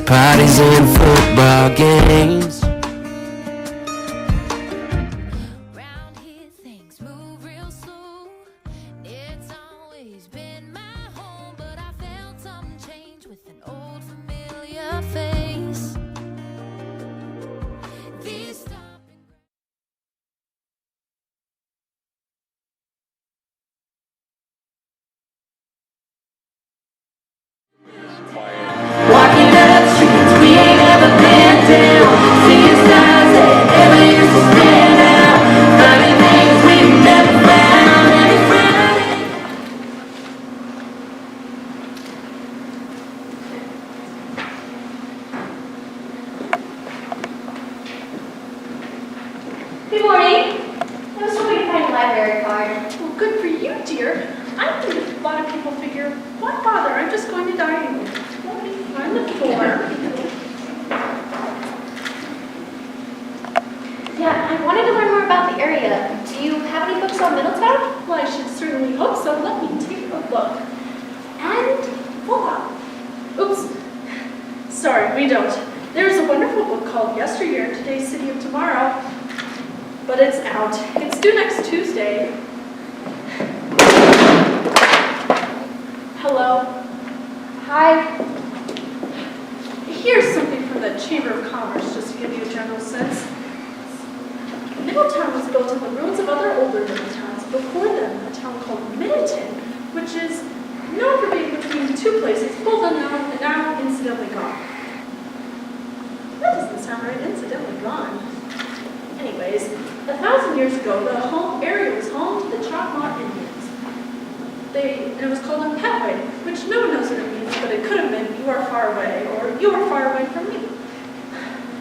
parties and football games. Round here things move real slow. It's always been my home, but I felt some change with an old familiar face. These stomping Walking up streets we ain't ever been down, seeing signs that never used to stand out, finding things we've never found every Friday. Good morning. I was hoping to find a library card. Well, good for you, dear. I think a lot of people figure, why bother? I'm just going to dining room. On the floor. Yeah, I wanted to learn more about the area. Do you have any books on Middletown? Well, I should certainly hope so. Let me take a look. And voila. Oops. Sorry, we don't. There's a wonderful book called Yesteryear, Today's City of Tomorrow. But it's out. It's due next Tuesday. Hello. Hi. Here's something from the Chamber of Commerce, just to give you a general sense. Middletown was built on the ruins of other older Middletowns. Before them, a town called Middletown, which is known for being between two places, both unknown and now incidentally gone. That doesn't sound right, incidentally gone. Anyways, 1,000 years ago, the whole area was home to the Choctaw Indians. And it was called a petway, which no one knows what it means, but it could have meant you are far away, or you are far away from me.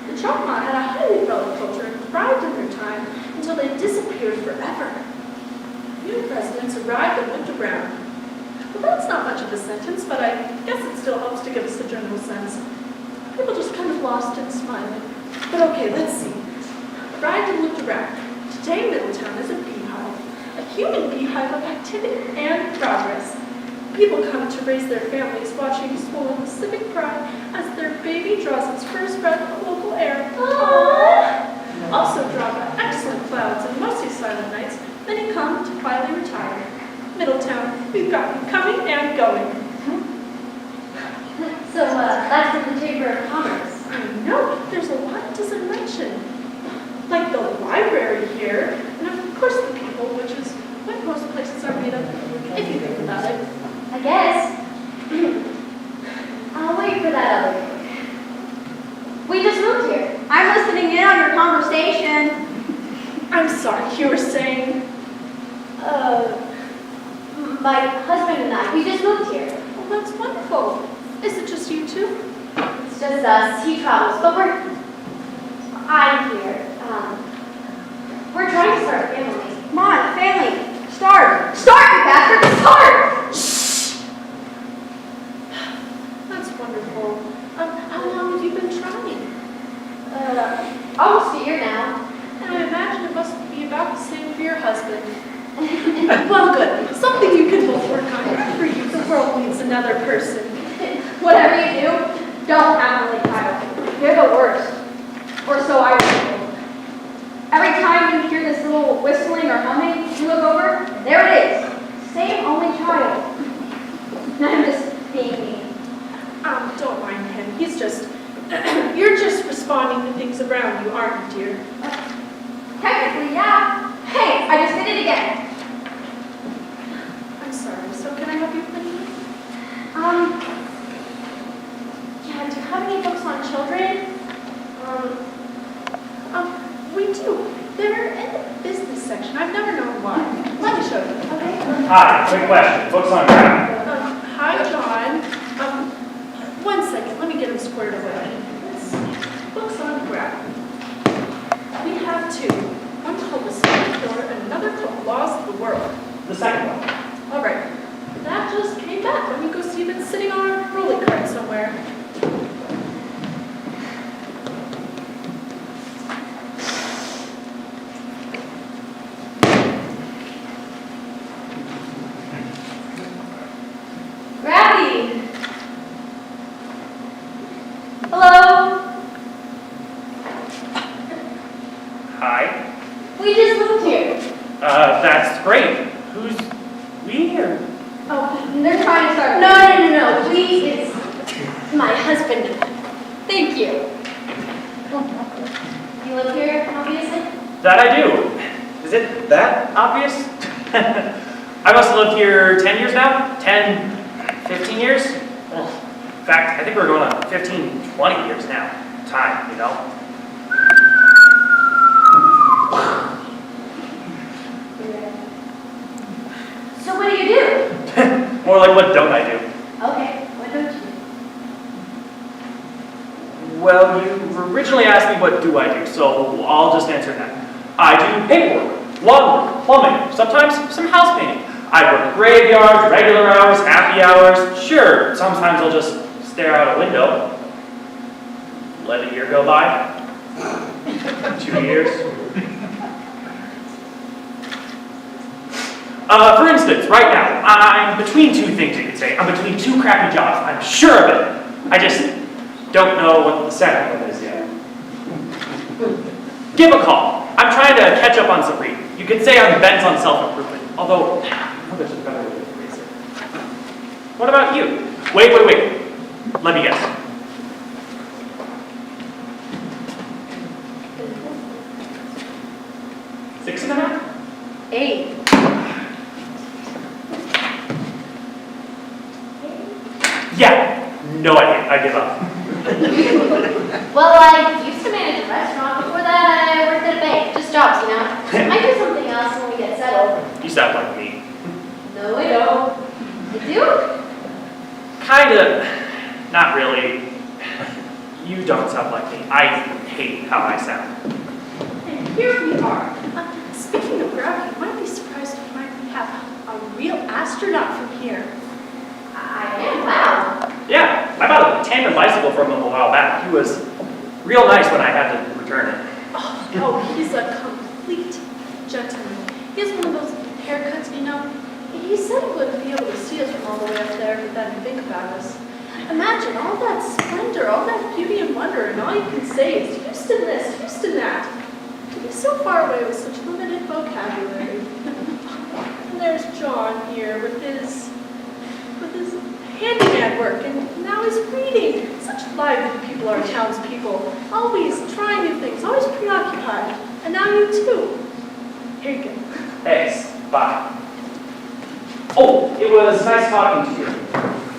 The Choctaw had a highly developed culture and thrived in their time until they disappeared forever. New residents arrived and looked around. Well, that's not much of a sentence, but I guess it still helps to give us a general sense. People just kind of lost and smiling. But okay, let's see. Arrived and looked around. Today, Middletown is a beehive. A human beehive of activity and progress. People come to raise their families, watching swollen with civic pride as their baby draws its first breath of local air. Aww. Also drawn by excellent clouds and mostly silent nights, many come to quietly retire. Middletown, we've got you coming and going. So, that's from the Chamber of Commerce. I know, there's a lot it doesn't mention. Like the library here, and of course the people, which is what most places are made of, if you think about it. I guess. I'll wait for that other book. We just moved here. I'm listening in on your conversation. I'm sorry, you were saying? My husband and I, we just moved here. Well, that's wonderful. Is it just you two? It's just us. He travels, but I'm here. We're trying to start a family. Come on, family. Start, you bastard, start! Shh! That's wonderful. How long have you been trying? Almost a year now. And I imagine it must be about the same for your husband. Well, good. Something you can both work on. For you, the world needs another person. Whatever you do, don't have a late child. You're the worst. Or so I was told. Every time you hear this little whistling or humming, you look over, there it is. Same only child. I'm just being mean. Don't mind him. He's just... You're just responding to things around you, aren't you, dear? Technically, yeah. Hey, I just did it again. I'm sorry. So can I help you with anything? Yeah, do you have any books on children? We do. They're in the business section. I've never known why. Let me show you. Okay. Hi, quick question. Books on gravity. Hi, John. One second. Let me get him squared away. Let's see. Books on gravity. We have two. One called The Second Door and another called Laws of the World. The second one. All right. That just came back. Let me go see if it's sitting on a rolling cart somewhere. Gravity. Hi. We just moved here. That's great. Who's we or? Oh, they're trying to start. No. We is my husband. Thank you. You live here, obviously? That I do. Is it that obvious? I must have lived here 10 years now? 10, 15 years? Well, in fact, I think we're going on 15, 20 years now. Time, you know? So what do you do? More like, what don't I do? Okay, what don't you do? Well, you originally asked me what do I do, so I'll just answer that. I do paperwork, lawn, plumbing, sometimes some house painting. I work graveyards, regular hours, happy hours. Sure, sometimes I'll just stare out a window. Let a year go by. 2 years. For instance, right now, I'm between two things, you could say. I'm between two crappy jobs. I'm sure of it. I just don't know what the second one is yet. Give a call. I'm trying to catch up on some reading. You could say I'm bent on self-improvement, although I know there's a better way to phrase it. What about you? Wait. Let me guess. Six and a half? 8. Yeah. No idea. I give up. Well, I used to manage a restaurant. Before that, I worked at a bank. Just jobs, you know? I might do something else when we get settled. You sound like me. No, I don't. You do? Kinda. Not really. You don't sound like me. I hate how I sound. And here we are. Speaking of gravity, you might be surprised to find we have a real astronaut from here. I am. Wow. Yeah, I bought a tandem bicycle from him a while back. He was real nice when I had to return it. Oh, he's a complete gentleman. He has one of those haircuts, you know. He said he wouldn't be able to see us from all the way up there, but then think about us. Imagine all that splendor, all that beauty and wonder, and all you can say is Houston this, Houston that. To be so far away with such limited vocabulary. And there's John here with his handyman work, and now he's reading. Such lively people are townspeople, always trying new things, always preoccupied. And now you too. Here you go. Thanks. Bye. Oh, it was nice talking to you.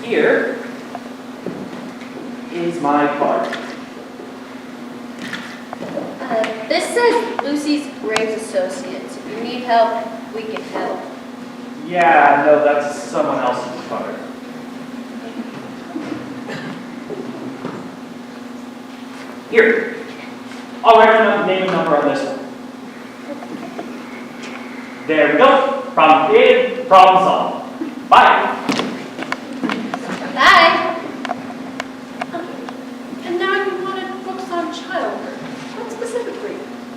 Here is my card. This says Lucy's Graves Associates. If you need help, we can help. Yeah, no, that's someone else's card. Here. I'll write down the name and number on this one. There we go. Problem created, problem solved. Bye. Bye. And now you wanted books on childbirth. What specifically?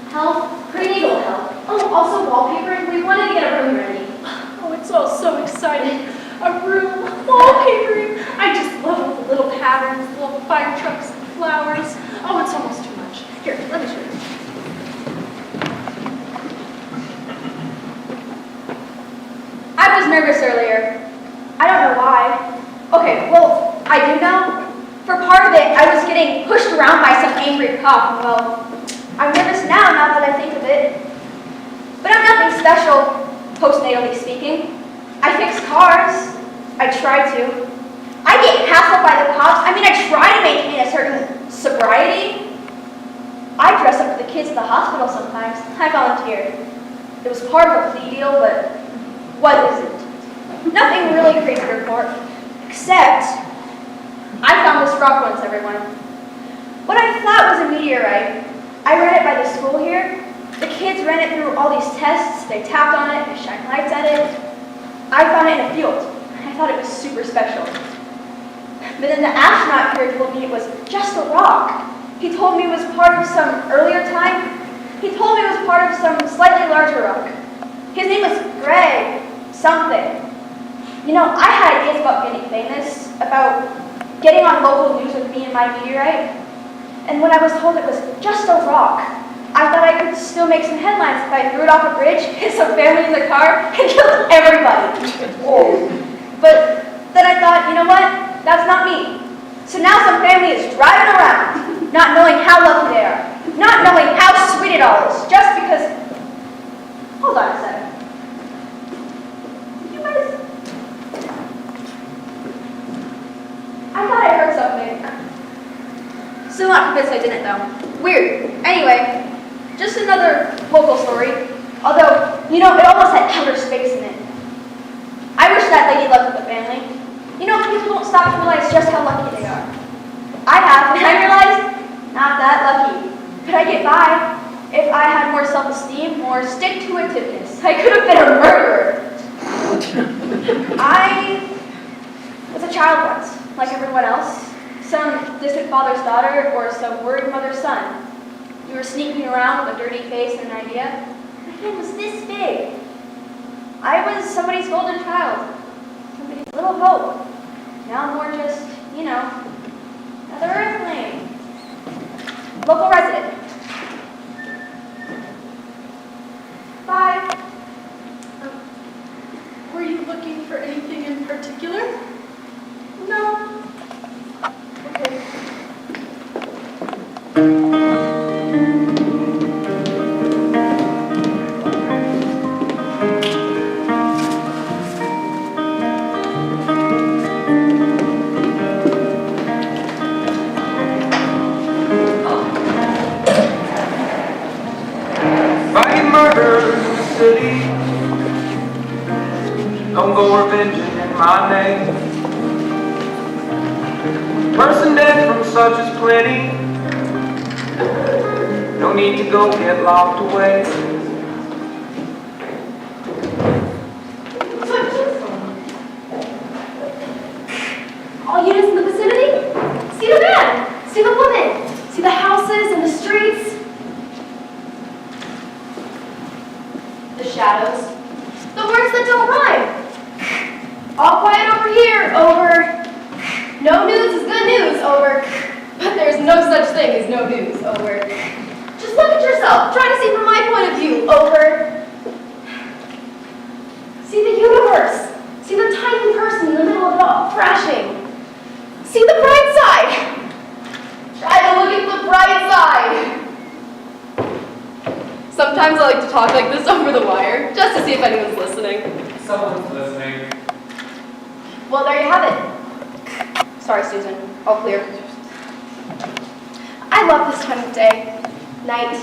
Health, prenatal health. Oh, also wallpaper. We wanted to get a room ready. Oh, it's all so exciting. A room, wallpapering. I just love all the little patterns, the little fire trucks, and flowers. Oh, it's almost too much. Here, let me show you. I was nervous earlier. I don't know why. Okay, well, I do know. For part of it, I was getting pushed around by some angry cop. Well, I'm nervous now that I think of it. But I'm nothing special, postnatally speaking. I fix cars. I try to. I get hassled by the cops. I mean, I try to maintain a certain sobriety. I dress up for the kids at the hospital sometimes. I volunteer. It was part of a plea deal, but what isn't? Nothing really crazy to report, except I found this rock once, everyone. What I thought was a meteorite. I ran it by the school here. The kids ran it through all these tests. They tapped on it, they shined lights at it. I found it in a field. I thought it was super special. But then the astronaut here told me it was just a rock. He told me it was part of some earlier time. He told me it was part of some slightly larger rock. His name was Greg something. You know, I had ideas about getting famous, about getting on local news with me and my meteorite. And when I was told it was just a rock, I thought I could still make some headlines if I threw it off a bridge, hit some family in their car, and killed everybody. But then I thought, you know what? That's not me. So now some family is driving around, not knowing how lucky they are, not knowing how sweet it all is, just because... Hold on a second. You guys... I thought I heard something. Still not convinced I didn't, though. Weird. Anyway, just another local story. Although, you know, it almost had outer space in it. I wish that lady luck with the family. You know, people don't stop to realize just how lucky they are. I have, and I realized, not that lucky. Could I get by if I had more self-esteem, more stick-to-itiveness? I could have been a murderer. I was a child once, like everyone else. Some distant father's daughter or some worried mother's son. You were sneaking around with a dirty face and an idea. My head was this big. I was somebody's golden child, somebody's little hope. Now I'm more just, you know, another earthling. Local resident. Bye. Were you looking for anything in particular? No. Okay. Fighting murder in the city. Don't go revenging in my name. Person dead from such as plenty. No need to go get locked away. All units in the vicinity? See the man! See the woman! See the houses and the streets? The shadows. The words that don't rhyme. All quiet over here, over. No news is good news, over. But there's no such thing as no news, over. Just look at yourself. Try to see from my point of view, over. See the universe. See the tiny person in the middle of it all, crashing. See the bright side. Try to look at the bright side. Sometimes I like to talk like this over the wire, just to see if anyone's listening. Someone's listening. Well, there you have it. Sorry, Susan. All clear. I love this time of day. Night.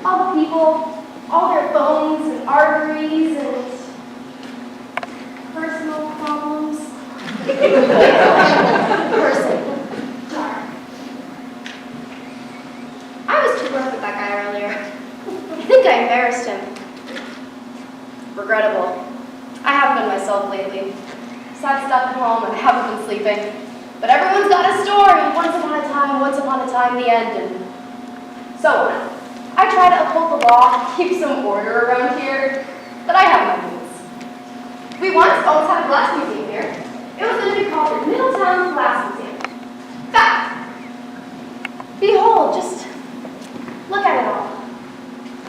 All the people, all their bones and arteries and personal problems. Person. Dark. I was too rough with that guy earlier. I think I embarrassed him. Regrettable. I haven't been myself lately. Sad stuff at home and I haven't been sleeping. But everyone's got a story. Once upon a time, the end, and so on. I try to uphold the law, keep some order around here, but I have my limits. We once almost had a glass museum here. It was going to be called the Middletown Glass Museum. Fact. Behold, just look at it all.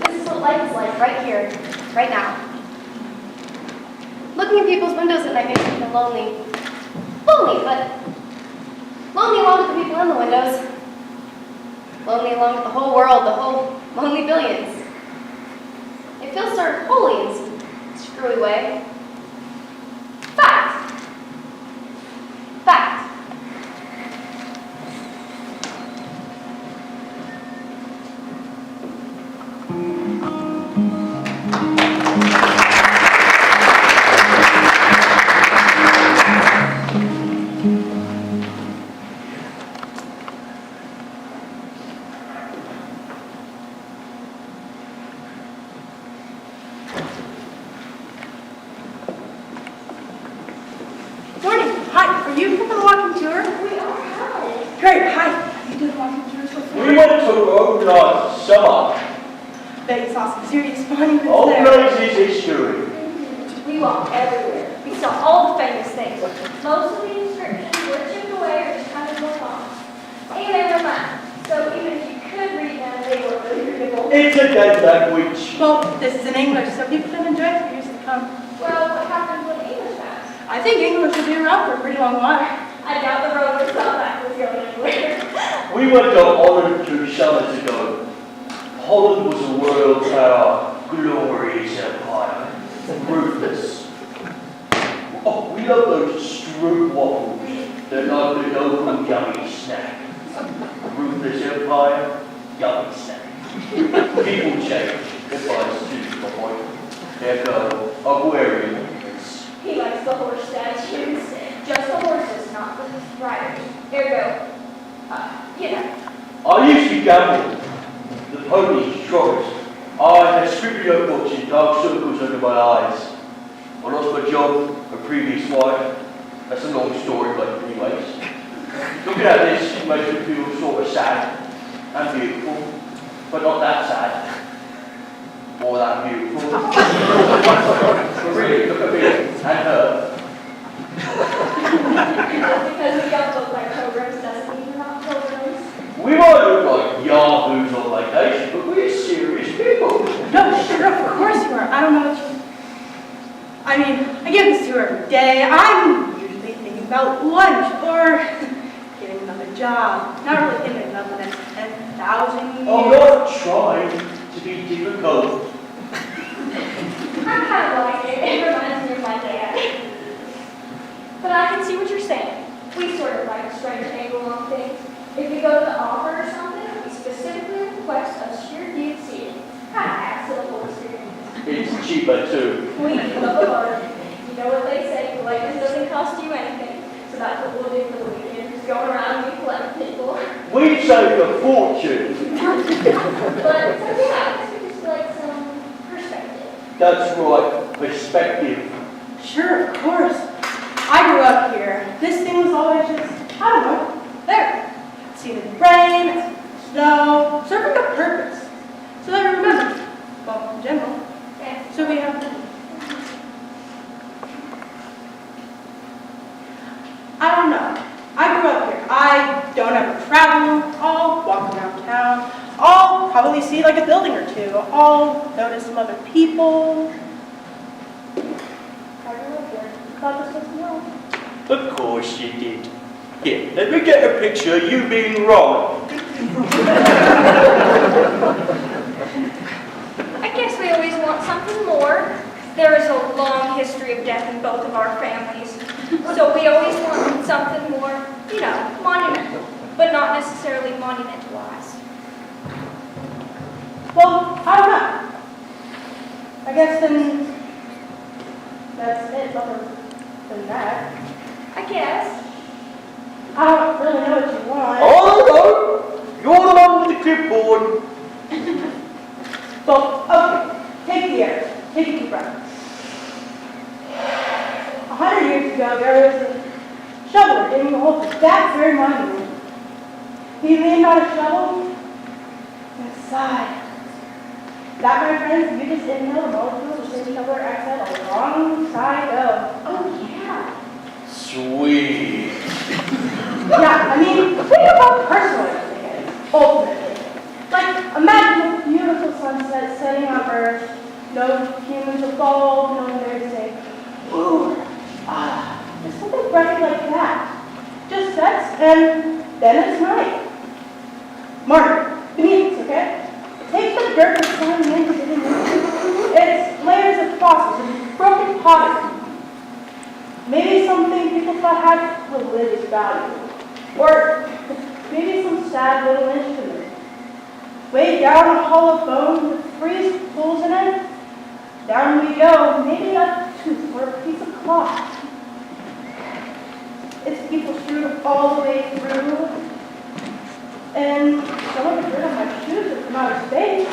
This is what life is like right here, right now. Looking at people's windows at night makes me feel lonely. Lonely, but lonely along with the people in the windows. Lonely along with the whole world, the whole lonely billions. It feels sort of holy in some screwy way. Fact. Fact. Morning. Hi. Are you from the walking tour? We are. Hi. Great. Hi. You did walking tours before? We went to Rhode Island summer. Bet you saw some serious monuments All there. places history. We walk everywhere. We saw all the famous things. Most of the inscriptions were chipped away or just kind of blown off. And they were fun. So even if you could read them, they were really readable. it's a dead language. Well, this is in English, so people can enjoy it for years to come. Well, what happens when English happens? I think English will be around for a pretty long while. I doubt the road was not back was going anywhere. We went to Holland 2 summers ago. Holland was a world power, glorious empire, ruthless. Oh, we love those stroop waffles. They're like the local yummy snack. Ruthless empire, yummy snack. People change. Advice to my boy. There go, Aquarium. He likes the horse statues. Just the horses, not the riders. Ergo, you know. I used to gamble. The ponies, trot. I had scribbly watching dark circles under my eyes. I lost my job, my previous wife. That's a long story, but anyways. Looking at this makes me feel sort of sad and beautiful, but not that sad. Or that beautiful. But really, look at me and her. Just because we don't look like pilgrims doesn't mean we're not pilgrims. We might look like yahoos on vacation, but we're serious people. No, sure, of course you are. I don't know what you... I mean, I give this to her every day. I'm usually thinking about lunch or getting another job. Not really thinking about the next 10,000 years. I'm not trying to be difficult. I kind of like it. It reminds me of my dad. But I can see what you're saying. We sort of like a strange angle on things. If we go to the offer or something, we specifically request a sheer deed seating. Kind of adds to the whole experience. It's cheaper too. We love a bargain. You know what they say, politeness doesn't cost you anything. So that's what we'll do for the weekend. Just going around and be polite to people. We saved a fortune. But, so yeah, I guess we just like some perspective. That's right, perspective. Sure, of course. I grew up here. This thing was always just, I don't know, there. Seen it rain, snow, serving a purpose. So that we remember. Well, in general. Yeah. So we have... I don't know. I grew up here. I don't ever travel. I'll walk around town. I'll probably see like a building or two. I'll notice some other people. I grew up here. Thought this was normal. Of course you did. Here, let me get a picture of you being wrong. I guess we always want something more. There is a long history of death in both of our families. So we always want something more, you know, monumental, but not necessarily monumentalized. Well, I don't know. I guess then that's it, other than that. I guess. I don't really know what you want. Oh no! You're the one with the clipboard. Well, okay, take the air. Take a deep breath. 100 years ago, there was a shoveler digging a hole for that very monument. He leaned on a shovel and sighed. That, my friends, you just inhale the molecules of the shoveler exhale alongside of. Oh, yeah. Sweet. Yeah, I mean, think about personal everything, ultimately. Like, imagine a beautiful sunset setting on Earth, no humans evolved, no one there to say, ooh, there's something breathtaking like that. Just sets, and then it's night. Martin, beneath us, okay? Take the dirt that's sliding into the moon. It's layers of fossils and broken pottery. Maybe something people thought had religious value. Or maybe some sad little instrument. Way down a hollow bone with freeze holes in it. Down we go, maybe a tooth or a piece of cloth. It's people strewn all the way through. And some of the dirt on my shoes is from outer space.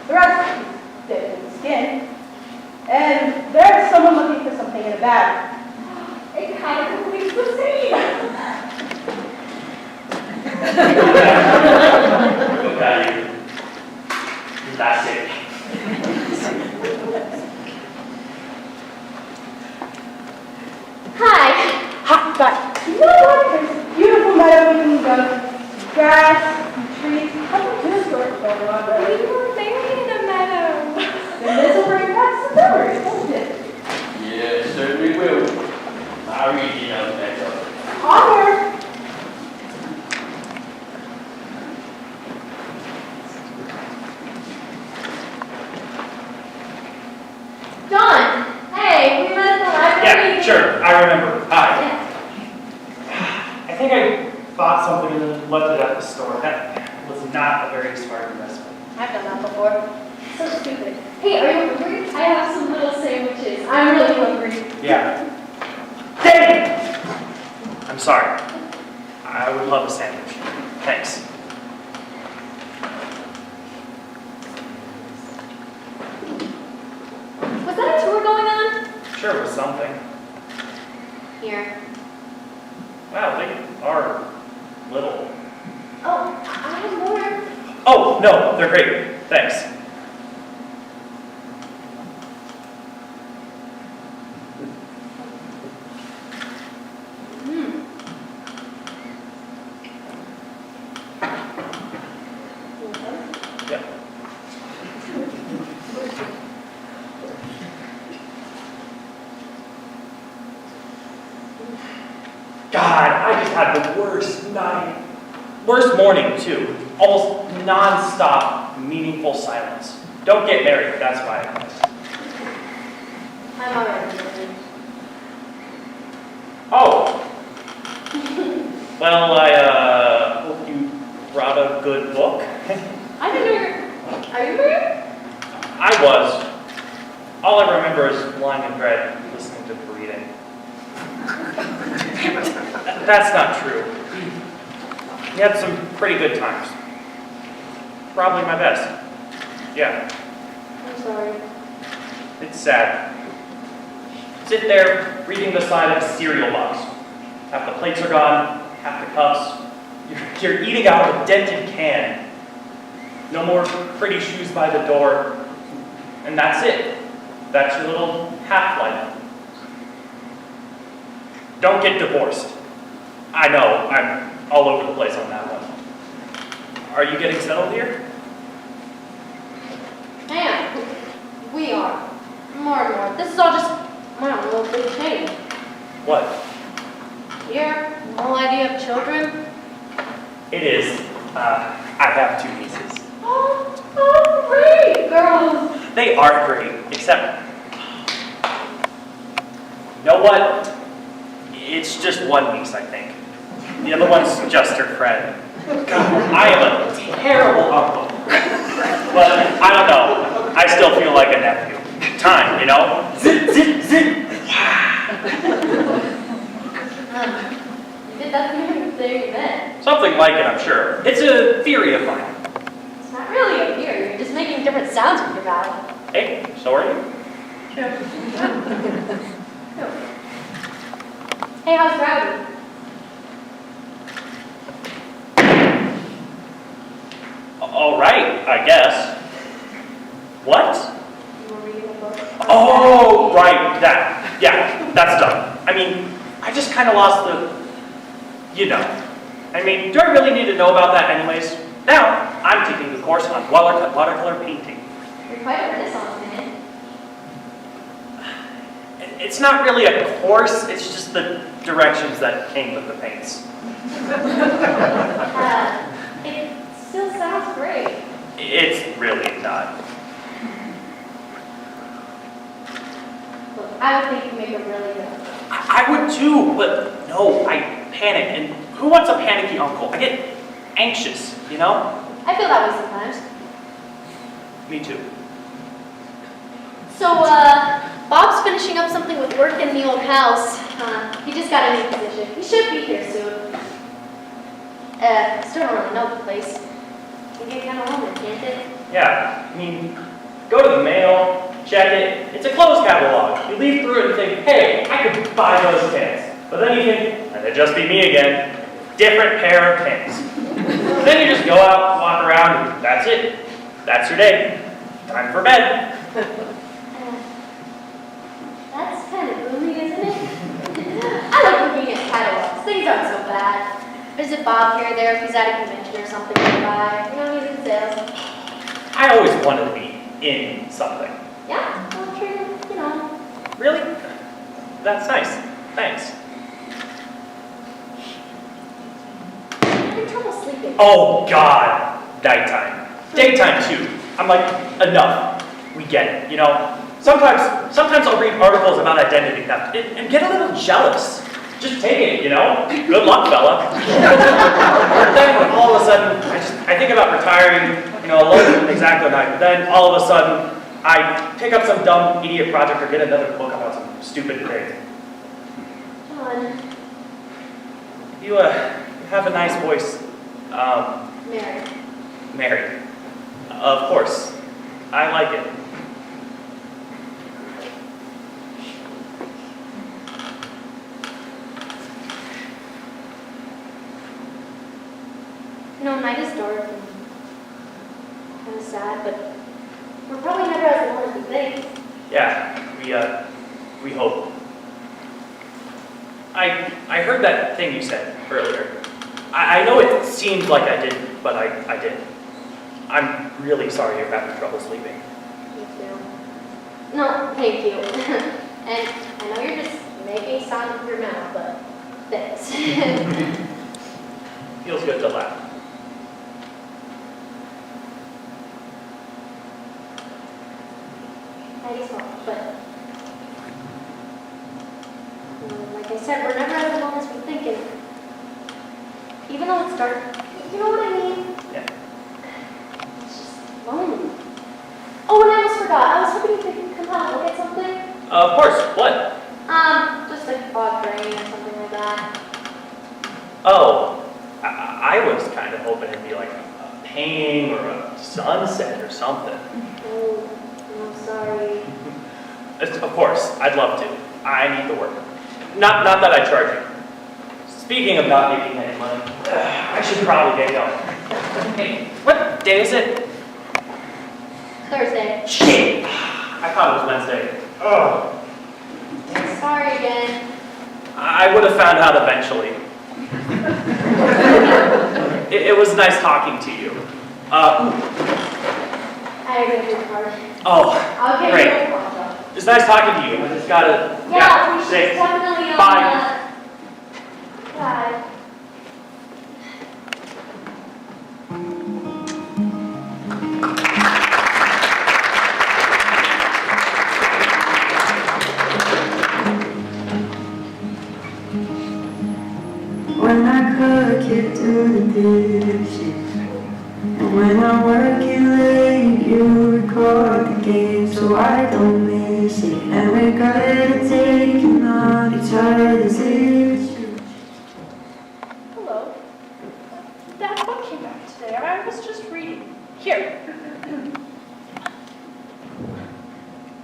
The rest is dipped in the skin. And there's someone looking for something in a bag. It kind of completes the scene. Look at you. Classic. Hi. Ha! But you know what? There's a beautiful meadow we can go. Grass and trees. How about this short going on, but We were married in a meadow. then this will bring back some memories, won't it? Yes, certainly will. Married in a meadow. Onward! John, hey, we met at the library. Yeah, sure, I remember. Hi. Yeah. I think I bought something and then left it at the store. That was not a very smart investment. I've done that before. So stupid. Hey, are you hungry? I have some little sandwiches. I'm really hungry. Yeah. Dang! I'm sorry. I would love a sandwich. Thanks. Was that a tour going on? Sure, it was something. Here. Wow, they are little. Oh, I have more. Oh, no, they're great. Thanks. Yep. God, I just had the worst night. Worst morning, too. Almost non-stop, meaningful silence. Don't get married, that's my advice. I'm already hungry. Oh. Well, I hope you brought a good book. I didn't know you're... Are you married? I was. All I remember is lying in bed, listening to breathing. That's not true. We had some pretty good times. Probably my best. Yeah, I'm sorry. it's sad. Sit there, reading the side of a cereal box. Half the plates are gone, half the cups. You're eating out of a dented can. No more pretty shoes by the door. And that's it. That's your little half-life. Don't get divorced. I know, I'm all over the place on that one. Are you getting settled here? Man, we are. More and more. This is all just, wow, a little big change. What? Here, the whole idea of children. It is. I have 2 nieces. Oh, great, girls. They are great, except... You know what? It's just one niece, I think. The other one's just her friend. God, I am a terrible uncle. But I don't know. I still feel like a nephew. Time, you know? Zip, zip, zip. You did that thing then. Something like it, I'm sure. It's a theory of mine. It's not really a beer. You're just making different sounds with your mouth. Hey, so are you? Hey, how's Rowdy? All right, I guess. What? You were reading a book? Oh, right, that. Yeah, that's done. I mean, I just kind of lost the, you know. I mean, do I really need to know about that anyways? Now, I'm taking the course on watercolor painting. You're quite a Renaissance man. It's not really a course, it's just the directions that came with the paints. It still sounds great. It's really not. Look, I would think you make a really good. I would too, but no, I panic. And who wants a panicky uncle? I get anxious, you know? I feel that way sometimes. Me too. So, Bob's finishing up something with work in the old house. He just got a new position. He should be here soon. Still don't really know the place. Can get kind of lonely, can't it? Yeah, I mean, go to the mail, check it. It's a clothes catalog. You leaf through it and think, hey, I could buy those pants. But then you think, that'd just be me again. Different pair of pants. Then you just go out, walk around, and that's it. That's your day. Time for bed. That's kind of gloomy, isn't it? I like looking at catalogs. Things aren't so bad. Visit Bob here or there if he's at a convention or something nearby. You know, he's in sales. wanted to be in something. Yeah, poetry, you know. Really? That's nice. Thanks. I'm having trouble sleeping. Oh, God. Nighttime. Daytime, too. I'm like, enough. We get it, you know? Sometimes I'll read articles about identity theft and get a little jealous. Just take it, you know? Good luck, fella. Then all of a sudden, I think about retiring, you know, alone with exactly night. But then all of a sudden, I pick up some dumb idiot project or get another book about some stupid craze. John. You have a nice voice. Mary. Mary. Of course. I like it. You know, night is dark and kind of sad, but we're probably never as alone as we think. Yeah, we hope. I heard that thing you said earlier. I know it seemed like I didn't, but I did. I'm really sorry you're having trouble sleeping. Me too. No, thank you. And I know you're just making sounds with your mouth, but thanks. Feels good to laugh. I guess not, but like I said, we're never as alone as we think, and even though it's dark, you know what I mean? Yeah. It's just lonely. Oh, and I almost forgot. I was hoping you could come out and look at something. Of course. What? Just like fog rain or something like that. Oh, I was kind of hoping it'd be like a painting or a sunset or something. Oh, I'm sorry. Of course, I'd love to. I need the work. Not that I charge you. Speaking of not making any money, I should probably get going. Hey, what day is it? Thursday. Shit! I thought it was Wednesday. Ugh. Sorry again. I would have found out eventually. It was nice talking to you. I agree with your card. Oh, I'll give great. you a call, though. It's nice talking to you. I just gotta. Yeah, we should say definitely. bye. Bye. When I cook it through the dishes, and when I work it late, you record the game so I don't miss it. And we're good at taking on each other's issues. Hello. That book came back today. I was just reading. Here.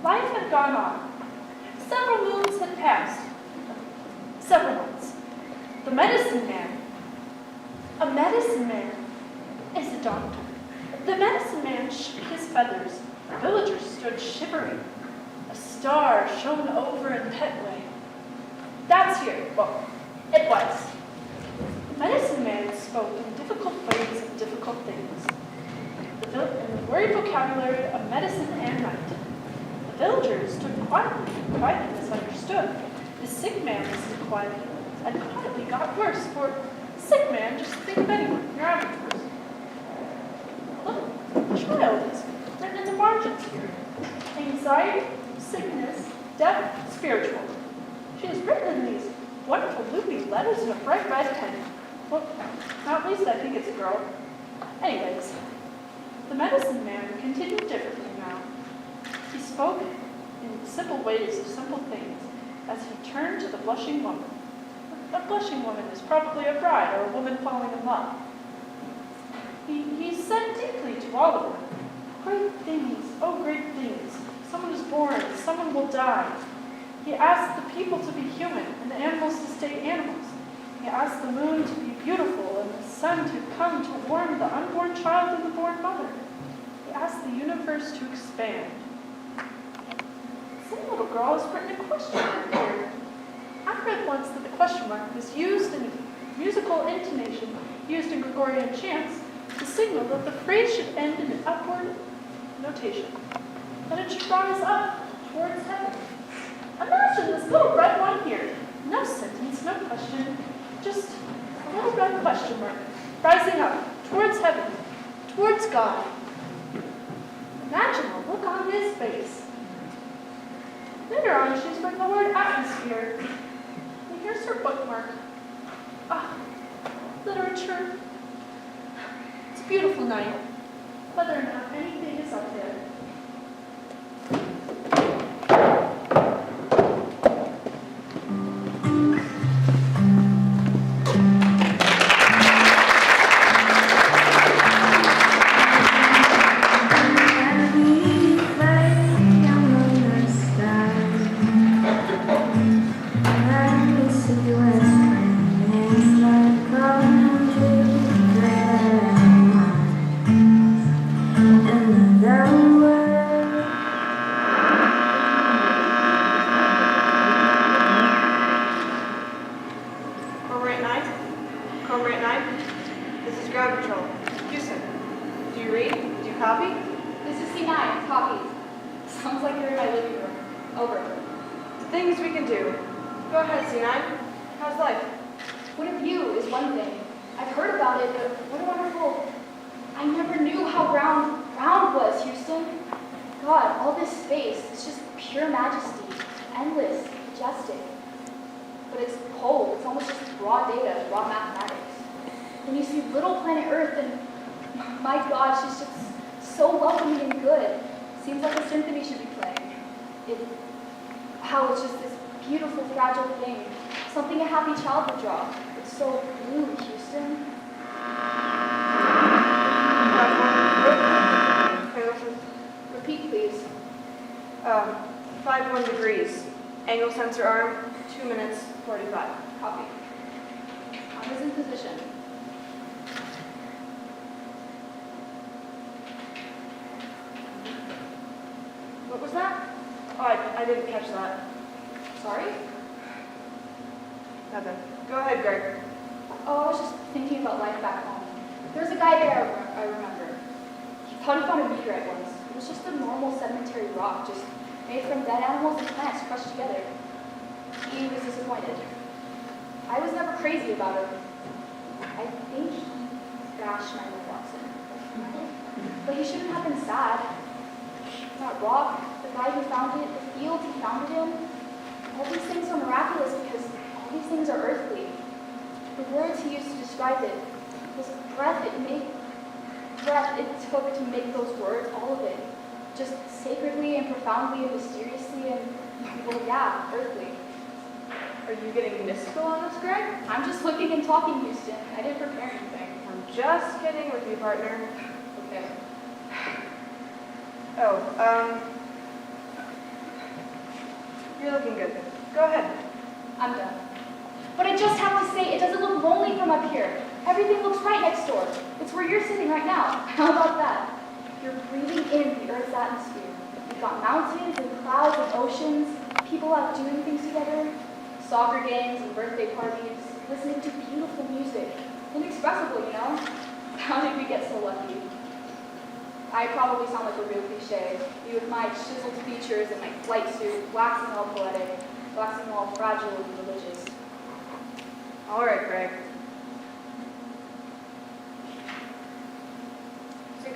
Life had gone on. Several moons had passed. Several months. The medicine man. A medicine man is a doctor. The medicine man shook his feathers. The villagers stood shivering. A star shone over in Petway. That's here. Well, it was. The medicine man spoke in difficult ways of difficult things. In the word vocabulary of medicine and night. The villagers stood quietly misunderstood. The sick man listened quietly, and quietly got worse, for the sick man, just think of anyone, your average person. Look, a child is written in the margins here. Anxiety, sickness, death, spiritual. She is written in these wonderful loopy letters in a bright red pen. Well, at least I think it's a girl. Anyways, the medicine man continued differently now. He spoke in simple ways of simple things as he turned to the blushing woman. A blushing woman is probably a bride or a woman falling in love. He said deeply to all of them, great things, oh great things. Someone is born, someone will die. He asked the people to be human and the animals to stay animals. He asked the moon to be beautiful and the sun to come to warm the unborn child and the born mother. He asked the universe to expand. Some little girl has written a question mark here. I read once that the question mark was used in musical intonation, used in Gregorian chants, to signal that the phrase should end in an upward notation. And it should rise up towards heaven. Imagine this little red one here. No sentence, no question. Just a little red question mark. Rising up towards heaven, towards God. Imagine the look on his face. Later on, she's written the word atmosphere. And here's her bookmark. Ah, literature. It's a beautiful night. Whether or not anything is up there.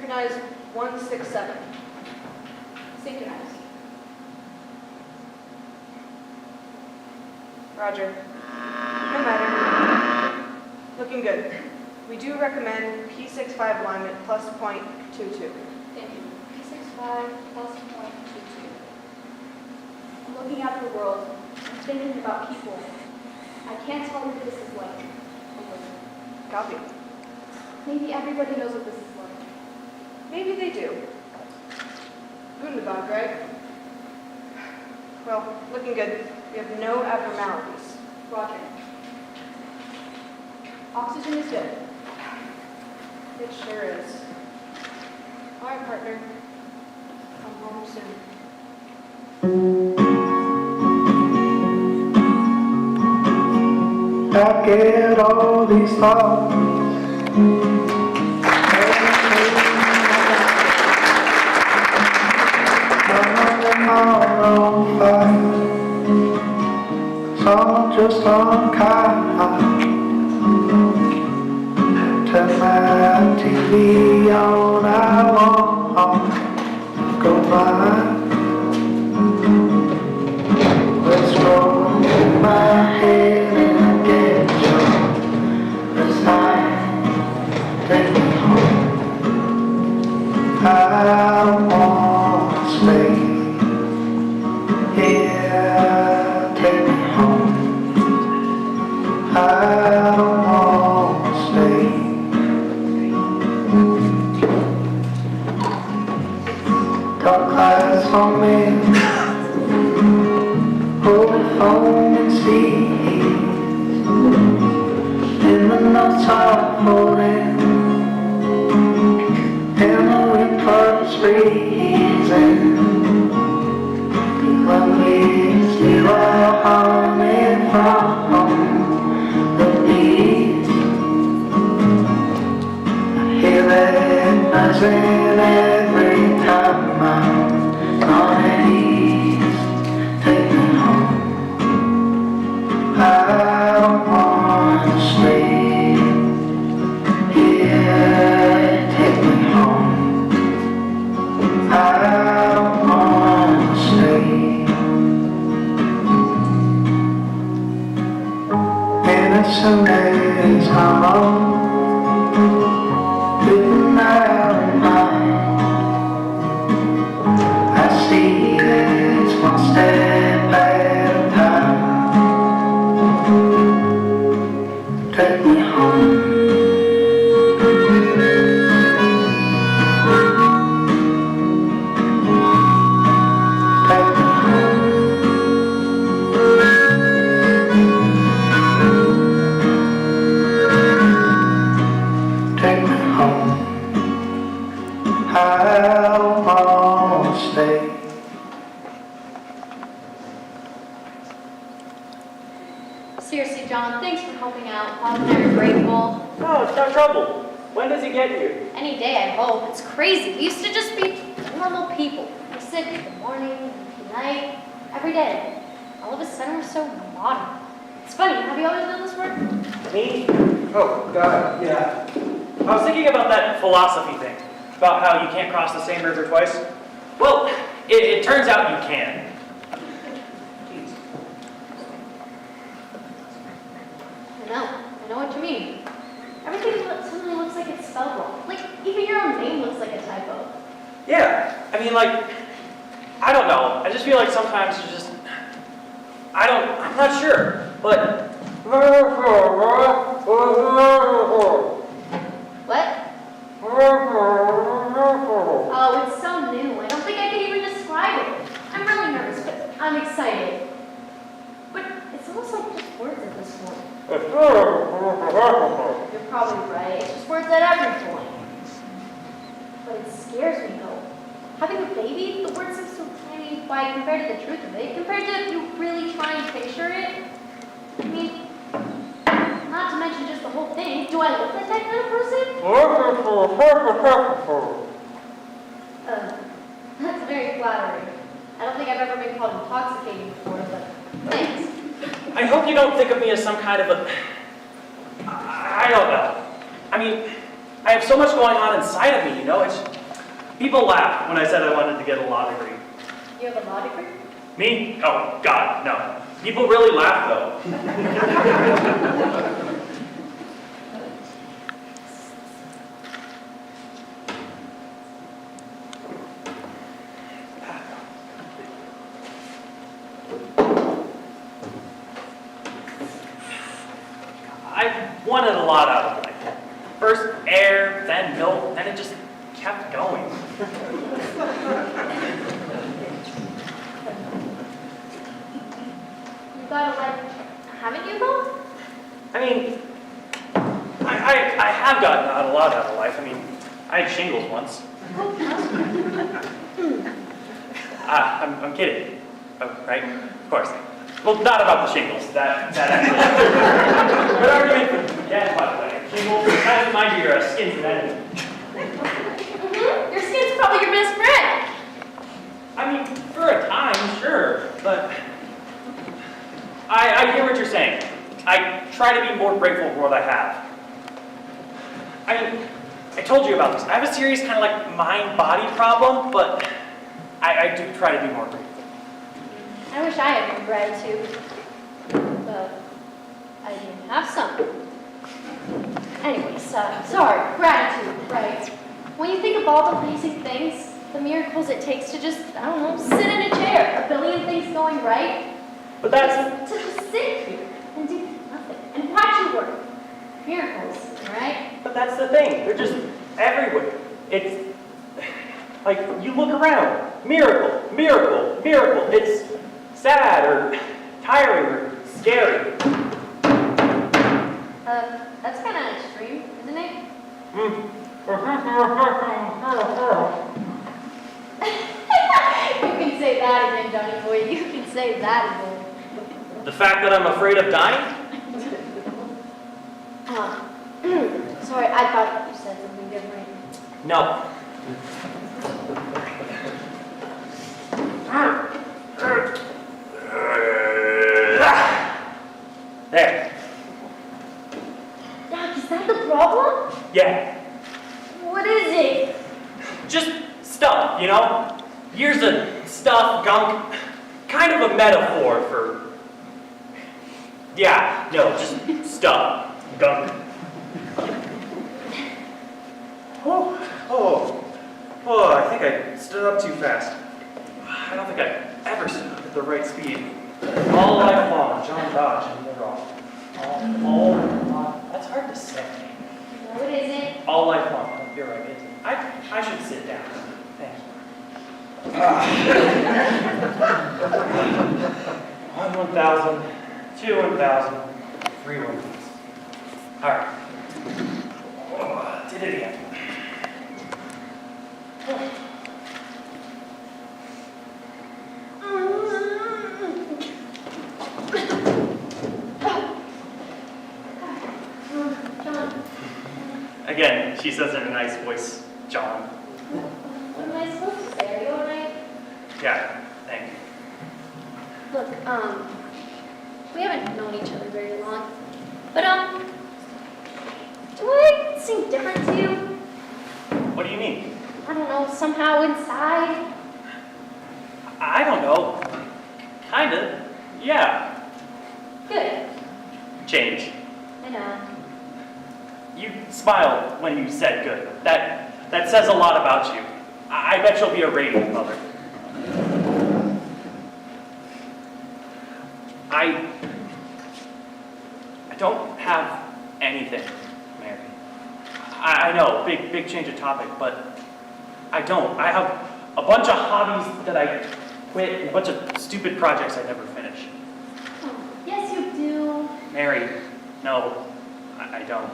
Synchronize 167. Synchronize. Roger. No matter. Looking good. We do recommend P65 alignment plus 0.22. Thank you. P65 plus 0.22. I'm looking out at the world. I'm thinking about people. I can't tell you what this is like. Copy. Maybe everybody knows what this is like. Maybe they do. Wunderbar, Greg. Well, looking good. We have no abnormalities. Roger. Oxygen is good. It sure is. All right, partner. Come home soon. I get all these thoughts. heart on fire. So just unkind. Turn my TV on, I won't go blind. Let's roll in my head and get drunk. Let's night, take me home. I don't wanna stay here, take me home. I don't wanna stay. Dark clouds on me, holy foam and seas. In the nights I'm holding, and the wind blows freezing. When we steal our honey from the bees, I hear it buzzing every time I'm on ease. Take me home. I don't wanna stay here. Take me home. I don't wanna stay. Innocent as I'm on, living out in mind. I see it's one step at a time. Take me home. Take me home. Take me home. I don't wanna stay. Seriously, John, thanks for helping out. Bob and I are grateful. No, it's no trouble. When does he get here? Any day, I hope. It's crazy. We used to just be normal people. We sit good morning, good night, every day. All of a sudden, we're so modern. It's funny. Have you always done this work? Me? Oh, God, yeah. I was thinking about that philosophy thing, about how you can't cross the same river twice. Well, it turns out you can. I know what you mean. Everything suddenly looks like it's spelled wrong. Like, even your own name looks like a typo. Yeah, I mean, like, I don't know. I just feel like sometimes you just, I'm not sure, but. What? Oh, it's so new. I don't think I can even describe it. I'm really nervous, but I'm excited. But it's almost like just words at this point. You're probably right. It's just words at every point. But it scares me though. Having a baby, the word seems so tiny by compared to the truth of it. Compared to if you really try and picture it. I mean, not to mention just the whole thing. Do I look like that kind of person? That's very flattering. I don't think I've ever been called intoxicating before, but thanks. I hope you don't think of me as some kind of a. I don't know. I mean, I have so much going on inside of me, you know? People laughed when I said I wanted to get a law degree. You have a law degree? Me? Oh, God, no. People really laugh, though. I wanted a lot out of life. First air, then milk, then it just kept going. You got a life, haven't you though? I mean, I have gotten a lot out of life. I mean, I had shingles once. I'm kidding. Oh, right? Of course. Well, not about the shingles. That actually. Good argument for that, by the way. Shingles, kind of remind you your skin's an enemy. Your skin's probably your best friend. I mean, for a time. try to be more grateful for what I have. I mean, I told you about this. I have a serious kind of like mind-body problem, but I do try to be more grateful. I wish I had more gratitude, but I didn't have some. Anyways, sorry, gratitude, right? When you think of all the amazing things, the miracles it takes to just, I don't know, sit in a chair, a billion things going right, But that's, to just sit here and do nothing and watch you work. Miracles, right? but that's the thing. They're just everywhere. It's like you look around, miracle, miracle, miracle. It's sad or tiring or scary. That's kind of extreme, isn't it? You can say that again, Johnny boy. You can say that again. The fact that I'm afraid of dying? Sorry, I thought you said something different. No. There. Doc, is that the problem? Yeah. What is it? Just stuff, you know? Years of stuff, gunk. Kind of a metaphor for... Yeah, no, just stuff, gunk. Oh, I think I stood up too fast. I don't think I ever stood up at the right speed. All life long, John Dodge and Murdoch. That's hard to say. No, it isn't. All life long, you're right, it isn't. I should sit down. Thank you. 1 1,000, 2 1,000, 3 1,000. All right. Did it again. John, Again, she says in a nice voice, John. what am I supposed to say? Are you alright? Yeah, thank you. Look, we haven't known each other very long, but, do I seem different to you? What do you mean? I don't know, somehow inside? I don't know. Kinda. Yeah. Good. Change. I know. You smiled when you said good. That says a lot about you. I bet you'll be a radiant mother. I don't have anything, Mary. I know, big change of topic, but I don't. I have a bunch of hobbies that I quit and a bunch of stupid projects I never finish. Oh, yes, you do. Mary, no, I don't.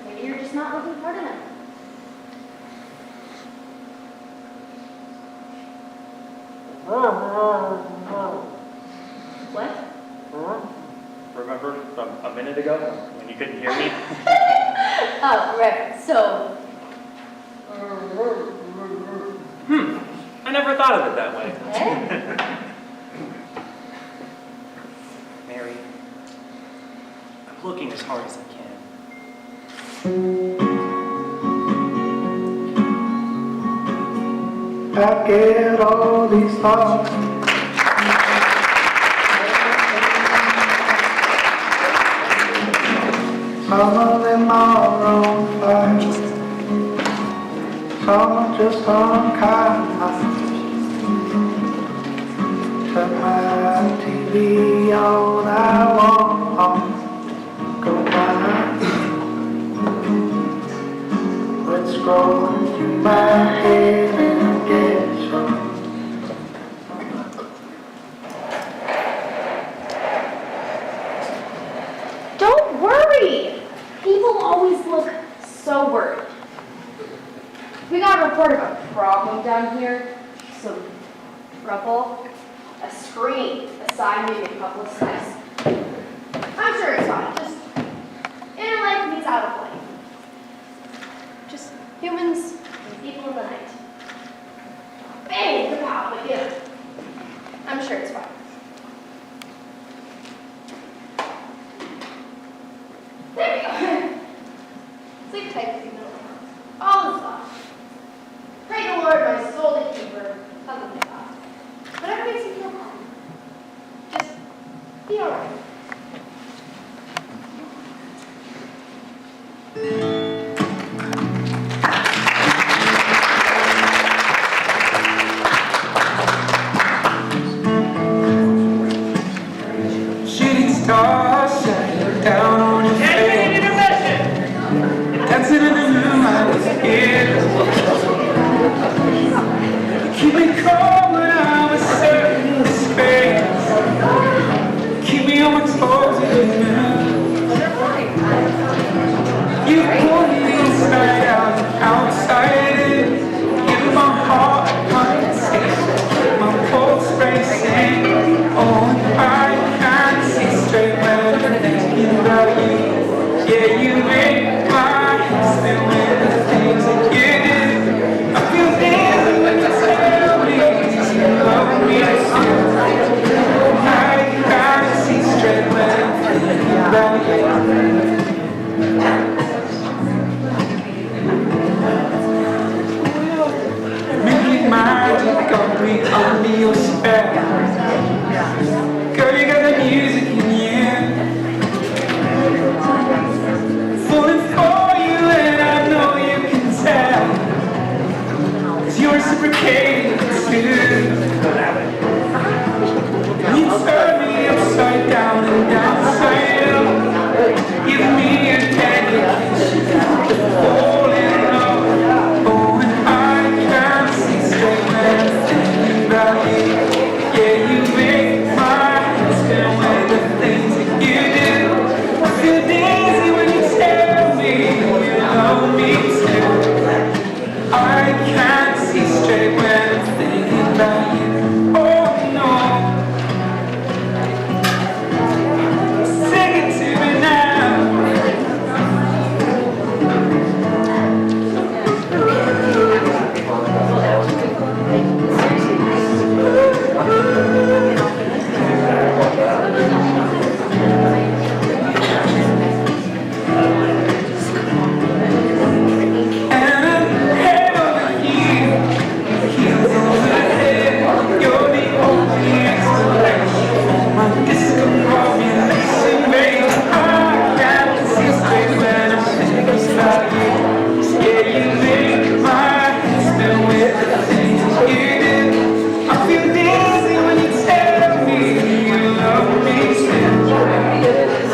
Maybe you're just not looking hard enough. What? Remember from a minute ago when you couldn't hear me? Oh, right. So, I never thought of it that way. eh? Mary, I'm looking as hard as I can. I get all these thoughts. Some of them are on fire. Some are just unkind. Turn my TV on, I won't go blind. Let's scroll through my head and get some. Don't worry. People always look so worried. We got a report of a problem down here. Some trouble. A screen. A side, maybe a couple of sides. I'm sure it's fine. Just inner life meets outer life. Just humans and people in the night. Bang! The power again. I'm sure it's fine. reciprocating too. You turn me upside down and downside up. Give me a dedication, falling love. Oh, and I can't see straight when I'm thinking about you. Yeah, you make my head spin with the things that you do. I feel dizzy when you tell me you love me too. I can't see straight when I'm thinking about you. Oh no. Sing it to me now. And I'm head over heels over head. You're the only explanation for my discombobulation, babe. I can't see straight when I'm thinking about you. Yeah, you make my head spin with the things you do. I feel dizzy when you tell me you love me too.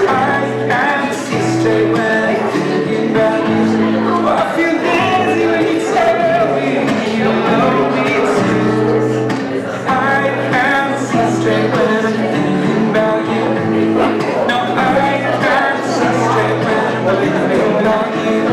I can't see straight when I'm thinking about you. Oh, I feel dizzy when you tell me you love me too. I can't see straight when I'm thinking about you. No, I can't see straight when I'm thinking about you.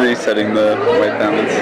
resetting the white balance.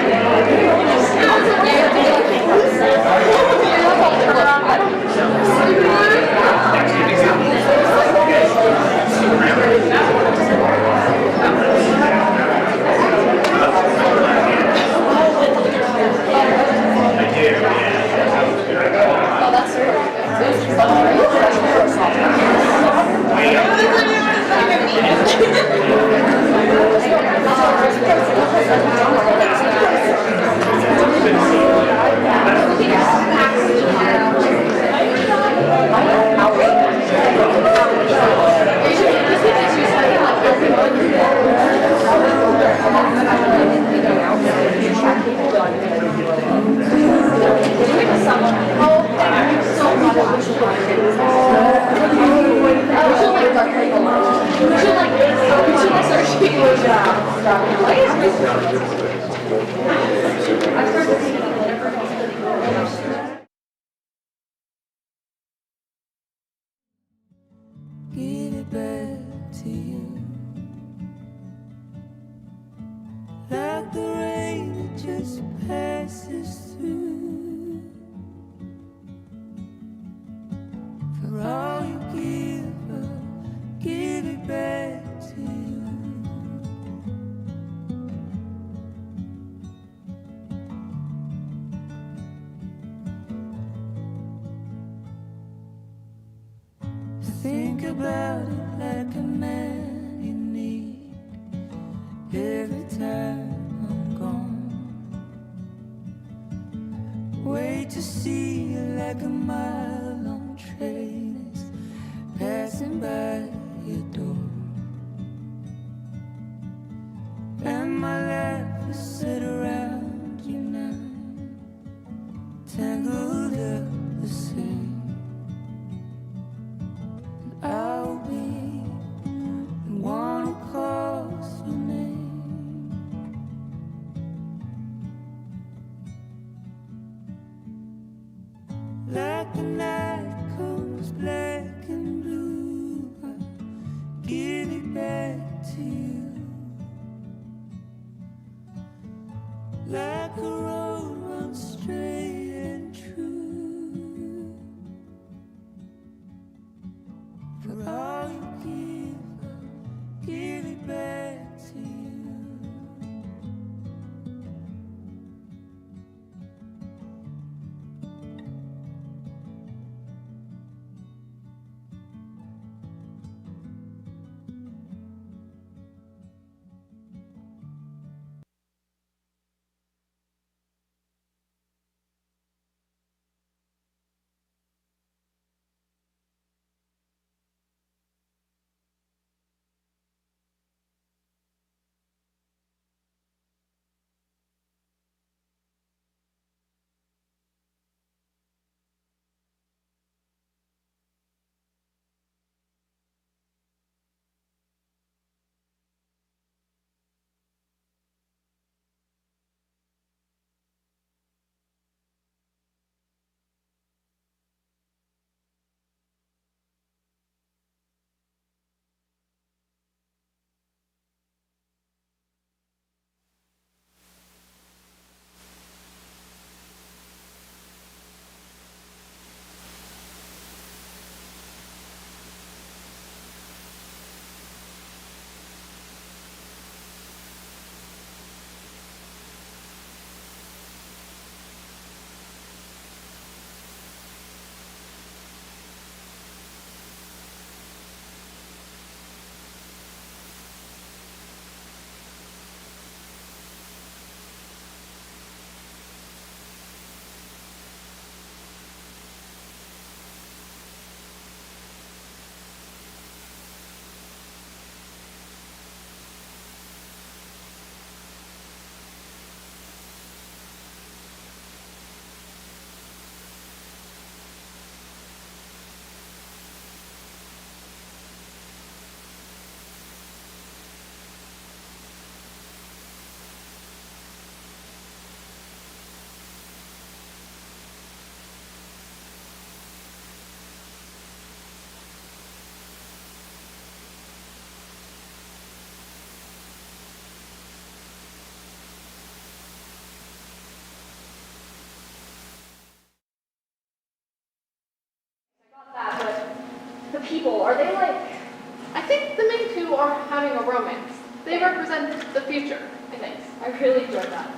Give it back to you. Like the rain that just passes through. For all you give, I'll give it back to you. Think about it like a man you need every time I'm gone. Wait to see you like a mile-long train is passing by your door. And my life is set around you now, tangled up the same. I'll be the one who calls your name. Like the night comes black and blue, I'll give it back to you. Like a road runs straight and true. For all you give, I'll give it back to you. future, I think. I really enjoyed that.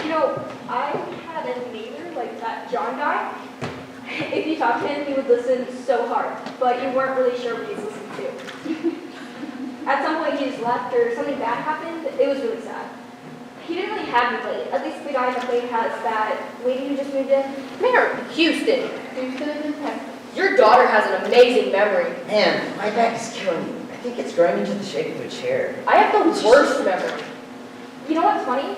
You know, I had a neighbor like that John guy. If you talked to him, he would listen so hard, but you weren't really sure what he was listening to. At some point, he just left or something bad happened. It was really sad. He didn't really have anybody. At least the guy in the plane has that lady who just moved in. Mayor, Houston. Houston is in Texas. Your daughter has an amazing memory. Man, my back is killing me. I think it's growing into the shape of a chair. I have the worst memory. You know what's funny?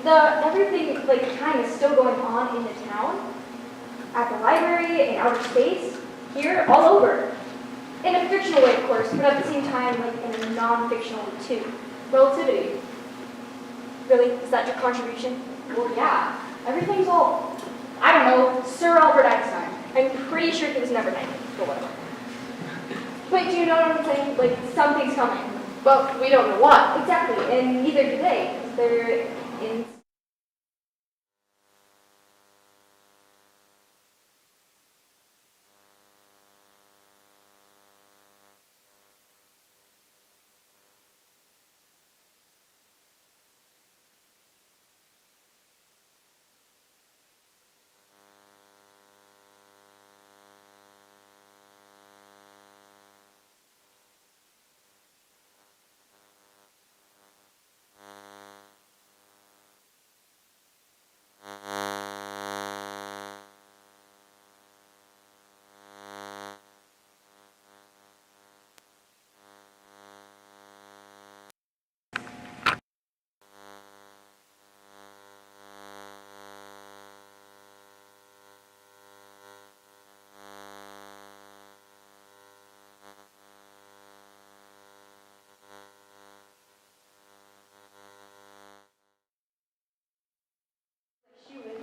Everything, like, time is still going on in the town. At the library, in outer space, here, all over. In a fictional way, of course, but at the same time, like, in a non-fictional way, too. Relativity. Really? Is that your contribution? Well, yeah. Everything's all, I don't know, Sir Albert Einstein. I'm pretty sure he was never 90, but whatever. But do you know what I'm saying? Like, something's coming. But we don't know what. Exactly, and neither do they, because they're in...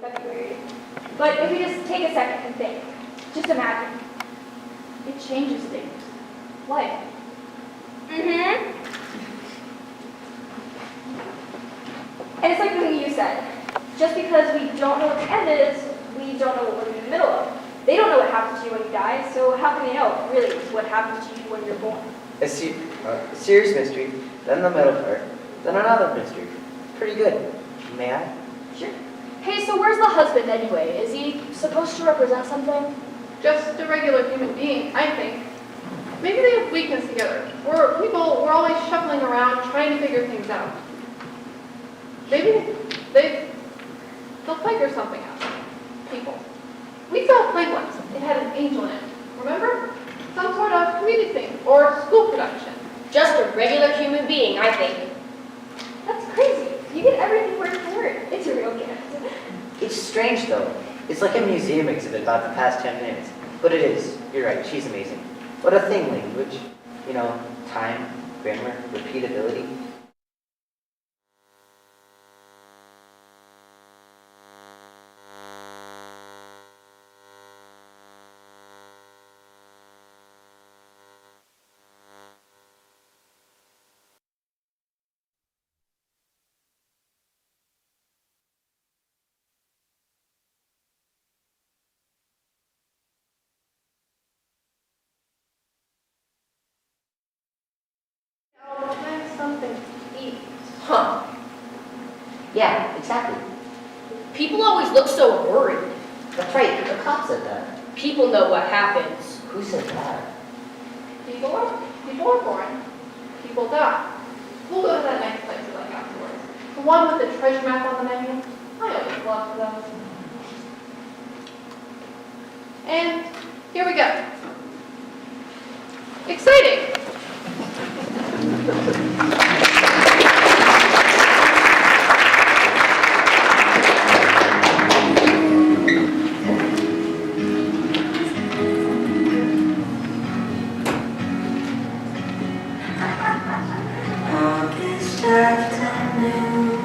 February. But if we just take a second and think, just imagine. It changes things. Life. Mm-hmm. And it's like the thing you said. Just because we don't know what the end is, we don't know what we're in the middle of. They don't know what happens to you when you die, so how can they know, really, what happens to you when you're born? A serious mystery, then the middle part, then another mystery. Pretty good. May I? Sure. Hey, so where's the husband anyway? Is he supposed to represent something? Just a regular human being, I think. Maybe they have weekends together, where we're always shuffling around trying to figure things out. Maybe they'll figure something out. People. We saw a play once. It had an angel in it. Remember? Some sort of community thing or school production. Just a regular human being, I think. That's crazy. You get everything word for word. It's a real gift. It's strange though. It's like a museum exhibit about the past 10 minutes. But it is. You're right, she's amazing. What a thing, language. You know, time, grammar, repeatability. I'll plan something to eat. Huh. Yeah, exactly. People always look so worried. That's right, the cop said that. People know what happens. Who said that? People are born. People die. We'll go to that next place we like afterwards. The one with the treasure map on the menu. I always loved those. And here we go. Exciting! August afternoon,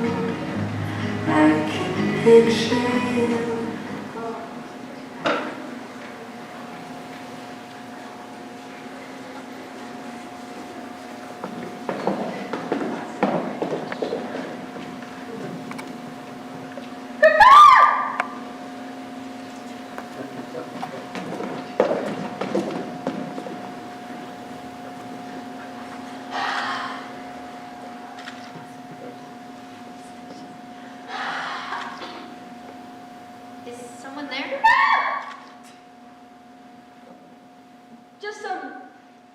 I can picture you. there? Just some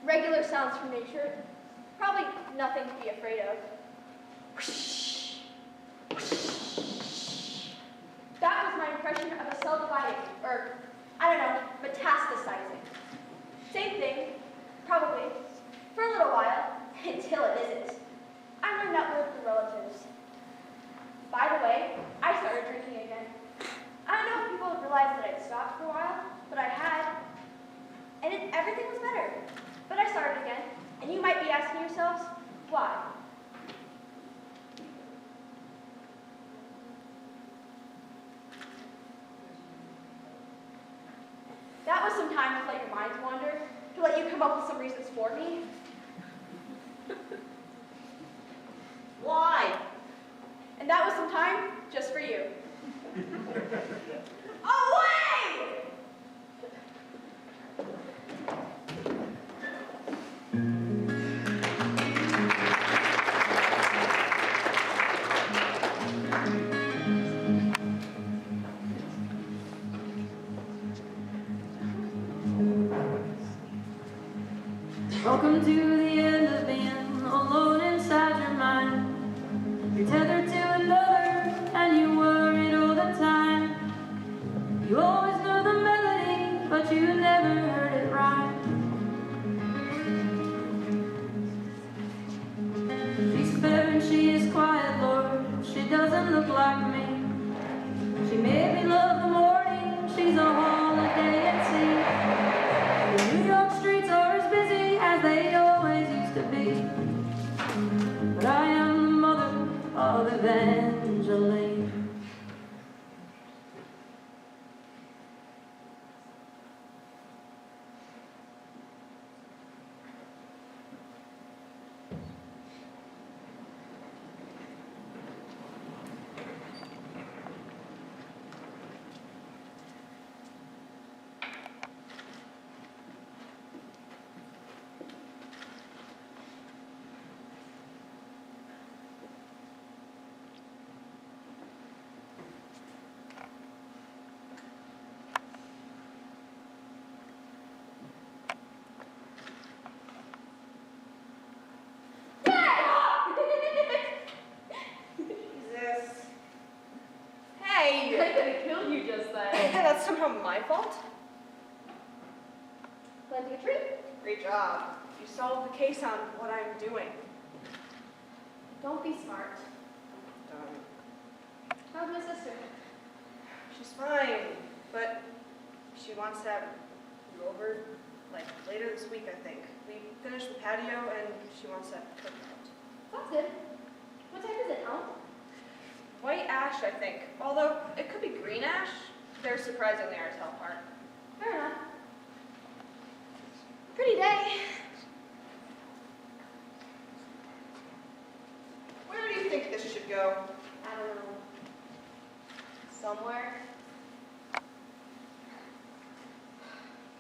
regular sounds from nature. Probably nothing to be afraid of. That was my impression of a cell dividing, or, I don't know, metastasizing. Same thing, probably, for a little while, until it isn't. I learned that word from relatives. By the way, I started drinking again. I don't know if people have realized that I'd stopped for a while, but I had. And everything was better. But I started again, and you might be asking yourselves, why? That was some time to let your minds wander, to let you come up with some reasons for me. Why? And that was some time just for you. Away! Welcome to the end of being alone inside your mind. You're tethered to another and you worried all the time. You always knew the melody, but you never heard it right. She's fair and she is quiet, Lord. She doesn't look like me. She made me love the morning. She's a holiday at sea. The New York streets are as busy as they always used to be. But I am the mother of Evangeline. Jesus. Hey! I could have killed you just then. That's somehow my fault? Planting a tree? Great job. You solved the case on what I'm doing. Don't be smart. Done. How's my sister? She's fine, but she wants to have you over, like, later this week, I think. We finished the patio, and she wants to have cookout. That's good. What type is it, Helen? White ash, I think. Although, it could be green ash. They're surprisingly hard to tell apart. Fair enough. Pretty day. Where do you think this should go? I don't know. Somewhere.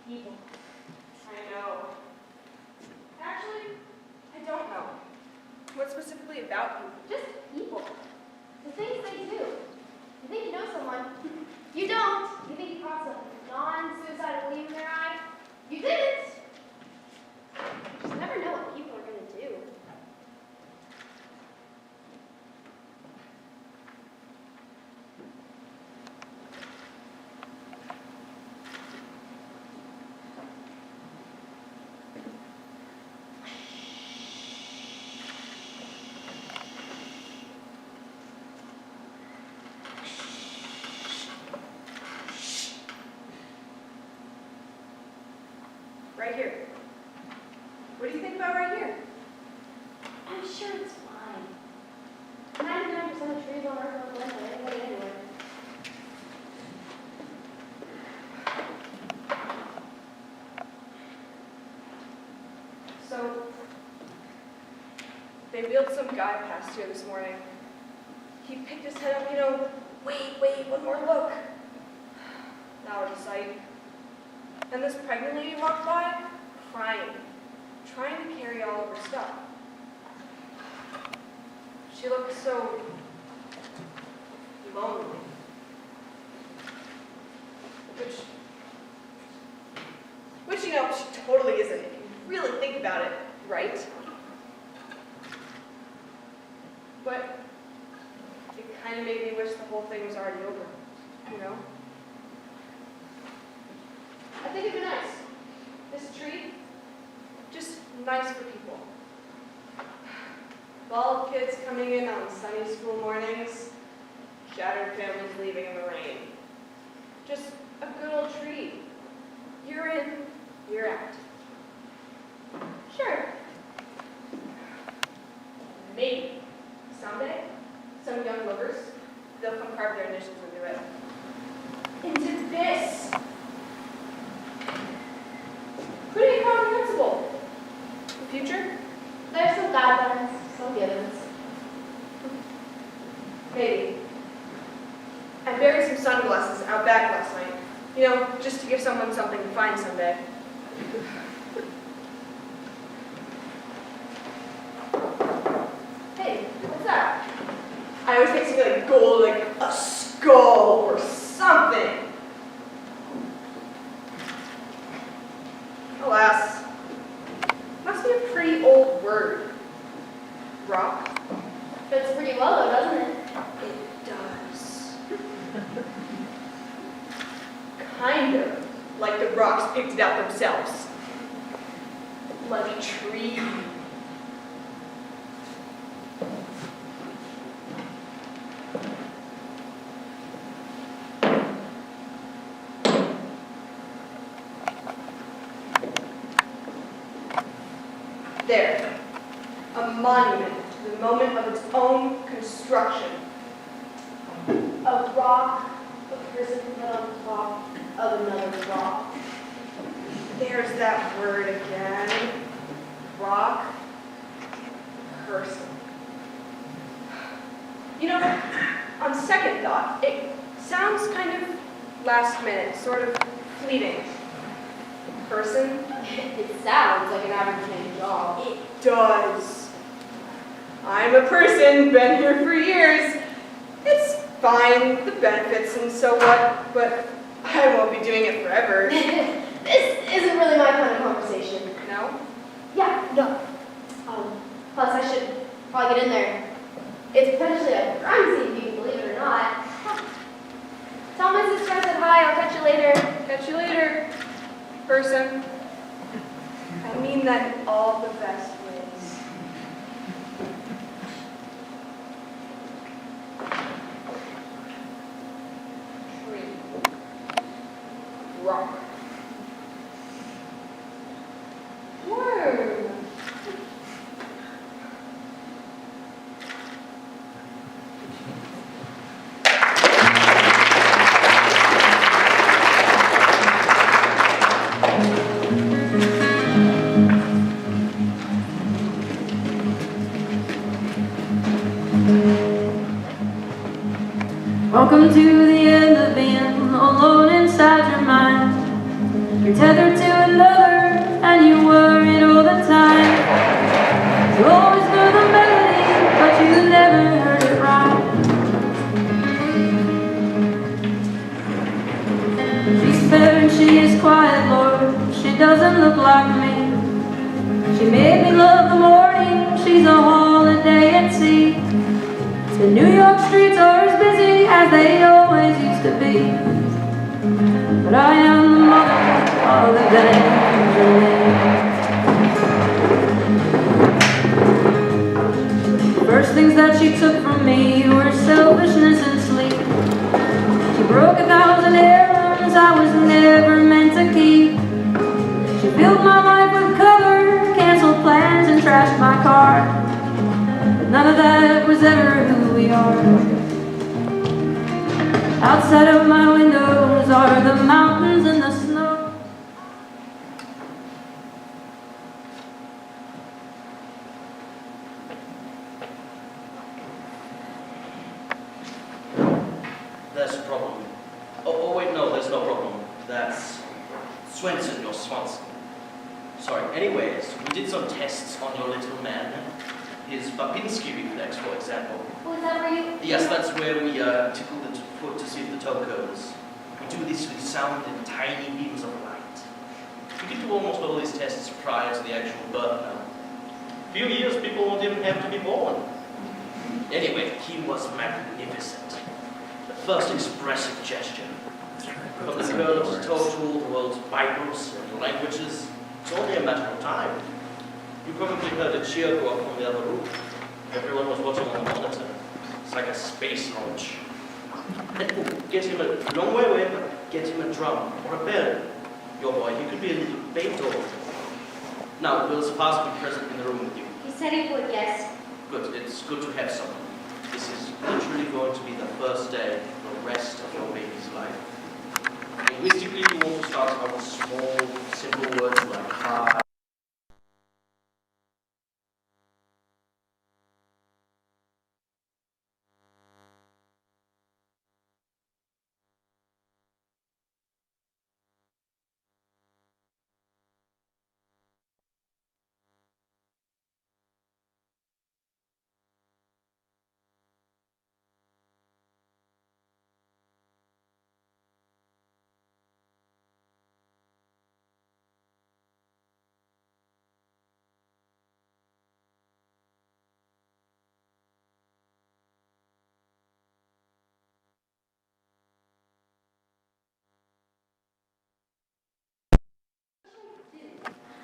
People. I know. Actually, I don't know. What specifically about you? Just people. The things they do. You think you know someone. You don't. You think you caught some non-suicidal gleam in their eye. You didn't. You just never know what people are going to do. Right here. What do you think about right here? I'm sure it's fine. 99% of trees on Earth don't blend with anybody anyway. So, they wheeled some guy past here this morning. He picked his head up, wait, one more look. Not out of sight. And this pregnant lady walked by, crying, trying to carry all of her stuff. She looked so lonely. think about it, right? But it kind of made me wish the whole thing was already over, you know? I think it'd be nice. This tree, Just nice for people. Bald kids coming in on sunny school mornings, shattered families leaving in the rain. Just a good old tree. Year in, year out. Sure. Maybe someday, some young lovers, They'll come carve their initials into it. into this. Pretty incomprehensible. The future? There's some guidelines, some givens. Maybe. I buried some sunglasses out back last night. You know, just to give someone something to find someday. Hey, what's that? I was fixing like gold, like a skull or something. Alas, must be a pretty old word. Rock? Fits pretty well though, doesn't it? It does. Kind of like the rocks picked it out themselves. Like a tree. There, a monument to the moment of its own construction. A rock, a person put on top of another rock. There's that word again. Rock. Person. You know, on second thought, it sounds kind of last minute, sort of fleeting. Person. It sounds like an average man's job. It does. I'm a person, been here for years. It's fine, the benefits and so what, but I won't be doing it forever. This isn't really my kind of conversation. No? Yeah, no. Plus I should probably get in there. It's potentially a crime scene if you can believe it or not. Tell my sister I said hi, I'll catch you later. Catch you later, person. I mean that in all the best ways. Tree. Rock. Worm. Welcome to the end of being alone inside your mind. You're tethered to another and you worried all the time. You always know the melody, but you never heard it right. She's fair and she is quiet, Lord. She doesn't look like me. She made me love the morning. She's a holiday at sea. The New York streets are as busy as they always used to be. But I am the mother of Evangeline. The first things that she took from me were selfishness and sleep. She broke 1,000 heirlooms I was never meant to keep. She filled my life with color, canceled plans and trashed my car. None of that was ever who we are. Outside of my windows are the mountains and the snow. There's a problem. Oh wait, no, there's no problem. That's Swenson or Swanson. Sorry. Anyways, we did some tests on your little man. His Babinski reflex, for example. Oh, is that where you... Yes, that's where we tickle the foot to see if the toe curls. We do this with sound and tiny beams of light. You can do almost all these tests prior to the actual birth now. A few years, people won't even have to be born. Anyway, he was magnificent. The first expressive gesture. From the girl to total the world's Bibles and languages, it's only a matter of time. You probably heard a cheer go up from the other room. Everyone was watching on the monitor. It's like a space launch. And get him a long way away, but get him a drum or a bell. Your boy, he could be a little Beethoven. Now, will Safas be present in the room with you? He said he would, yes. Good, it's good to have someone. This is literally going to be the first day for the rest of your baby's life. Linguistically, you want to start out with small, simple words like hi.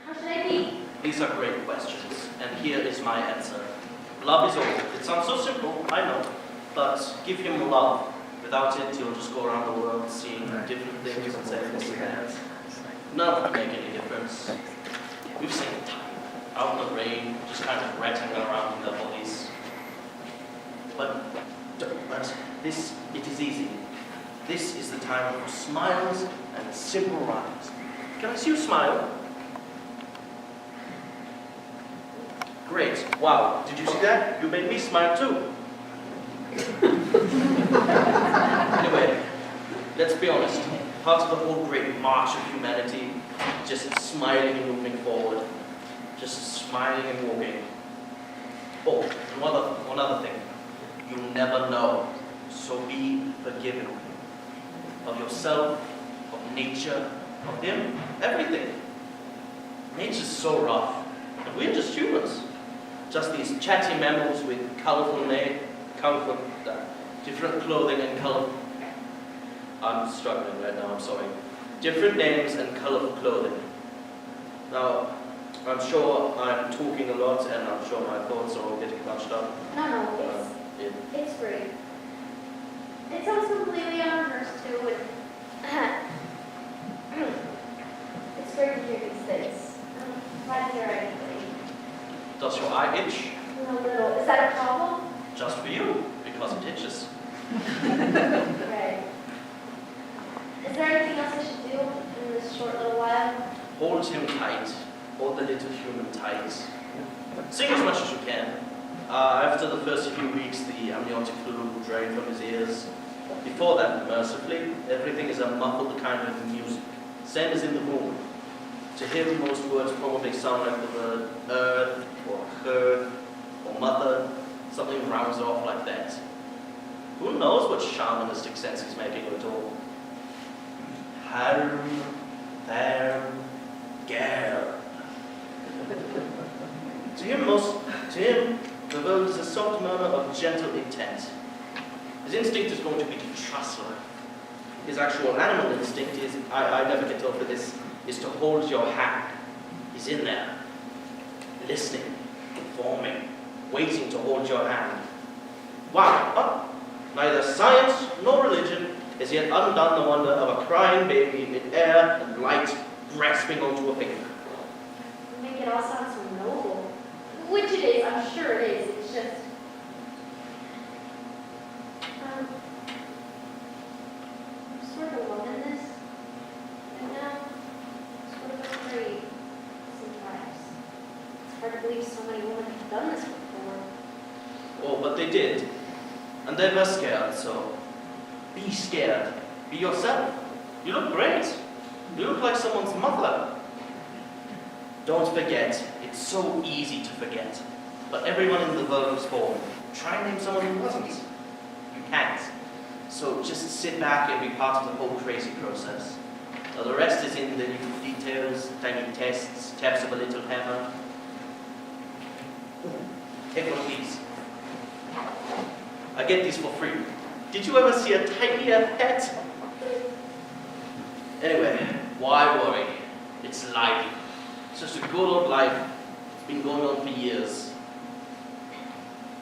How should I be? These are great questions, and here is my answer. Love is all. It sounds so simple, I know, but give him love. Without it, you'll just go around the world seeing different things and saying this and that. None will make any difference. We've seen it out in the rain, just kind of rattling around in their bodies. But this, it is easy. This is the time for smiles and simple rhymes. Can I see you smile? Great. Wow. Did you see that? You made me smile too. Anyway, let's be honest. Part of the whole great march of humanity, just smiling and moving forward. Just smiling and walking. Oh, one other thing. You'll never know. So be forgiven. Of yourself, of nature, of him, everything. Nature's so rough. And we're just humans. Just these chatty mammals with colorful, different clothing and color. I'm struggling right now, I'm sorry. Different names and colorful clothing. Now, I'm sure I'm talking a lot and I'm sure my thoughts are all getting bunched up. No, it's great. It sounds completely unrehearsed too, and it's great to hear these things. I'm glad to hear anything. Does your eye itch? A little. Is that a problem? Just for you, because it itches. Right. Is there anything else I should do in this short little while? Hold him tight. Hold the little human tight. Sing as much as you can. After the first few weeks, the amniotic fluid will drain from his ears. Before that, mercifully, everything is a muffled kind of music. Same as in the womb. To him, most words probably sound like the word earth, or herd, or mother. Something rounds off like that. Who knows what shamanistic sense he's making of it all? Harm, there, gare. To him, the world is a soft murmur of gentle intent. His instinct is going to be to trust life. His actual animal instinct is, I never get over this, is to hold your hand. He's in there, listening, informing, waiting to hold your hand. Wow, but neither science nor religion has yet undone the wonder of a crying baby in air and light grasping onto a finger. You make it all sound so noble. Which it is, I'm sure it is. It's just... I'm sort of alone in this. And now, sort of afraid sometimes. It's hard to believe so many women have done this before. Oh, but they did. And they were scared, so be scared. Be yourself. You look great. You look like someone's mother. Don't forget. It's so easy to forget. But everyone in the world was born. Try and name someone who wasn't. You can't. So just sit back and be part of the whole crazy process. The rest is in the little details, tiny tests, taps of a little hammer. Take one of these. I get these for free. Did you ever see a tinier pet? Anyway, why worry? It's life. It's just a good old life. It's been going on for years.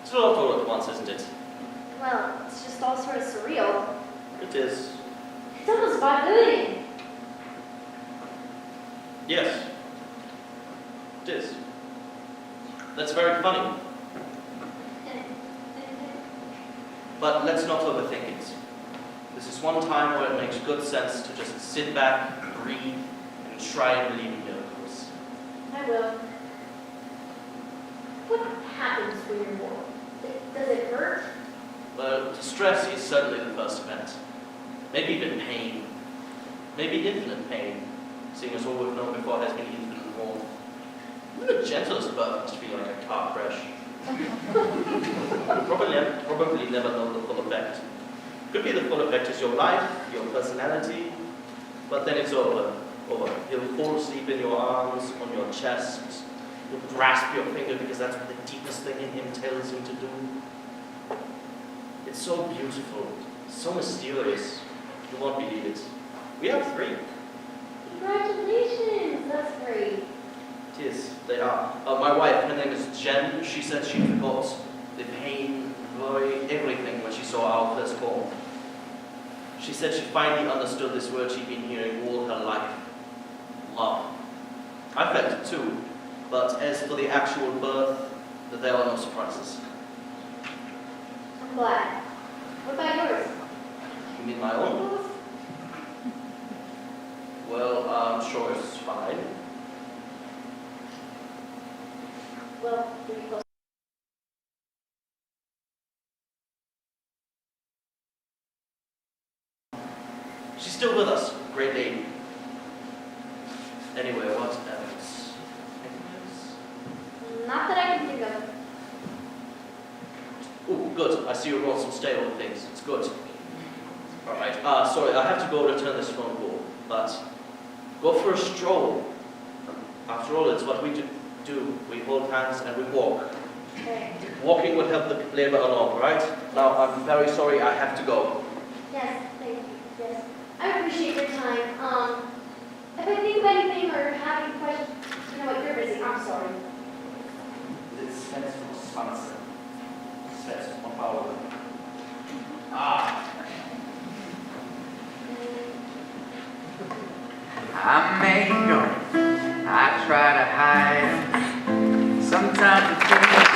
It's not all at once, isn't it? Well, it's just all sort of surreal. It is. It's almost bad. Yes. It is. That's very funny. But let's not overthink it. This is one time where it makes good sense to just sit back, breathe, and try and believe in miracles. I will. What happens when you're born? Does it hurt? Well, distress is certainly the first event. Maybe even pain. Maybe infinite pain, seeing as all we've known before has been infinite more. Even the gentlest birth must feel like a car crash. Probably never know the full effect. Could be the full effect is your life, your personality, but then it's over. You'll fall asleep in your arms, on your chest. You'll grasp your finger because that's what the deepest thing in him tells him to do. It's so beautiful, so mysterious. You won't believe it. We have 3. Congratulations, that's great. It is, they are. My wife, her name is Jen. She said she forgot the pain, worry, everything when she saw our first born. She said she finally understood this word she'd been hearing all her life. Love. I felt it too, but as for the actual birth, there are no surprises. I'm glad. What about yours? You mean my own birth? Well, I'm sure it's fine. Well, pretty close. She's still with us. Great lady. Anyway, what else? Not that I can think of. Oh, good. I see you brought some stale things. It's good. Alright. Sorry, I have to go return this phone call. But go for a stroll. After all, it's what we do. We hold hands and we walk. Okay. Walking will help the labor along, right? Now, I'm very sorry. I have to go. Yes, thank you. Yes. I appreciate your time. If I think of anything or have any questions, you know what, you're busy. I'm sorry. It's Spencer. Spencer, one power. I may go, I try to hide. Sometimes it feels like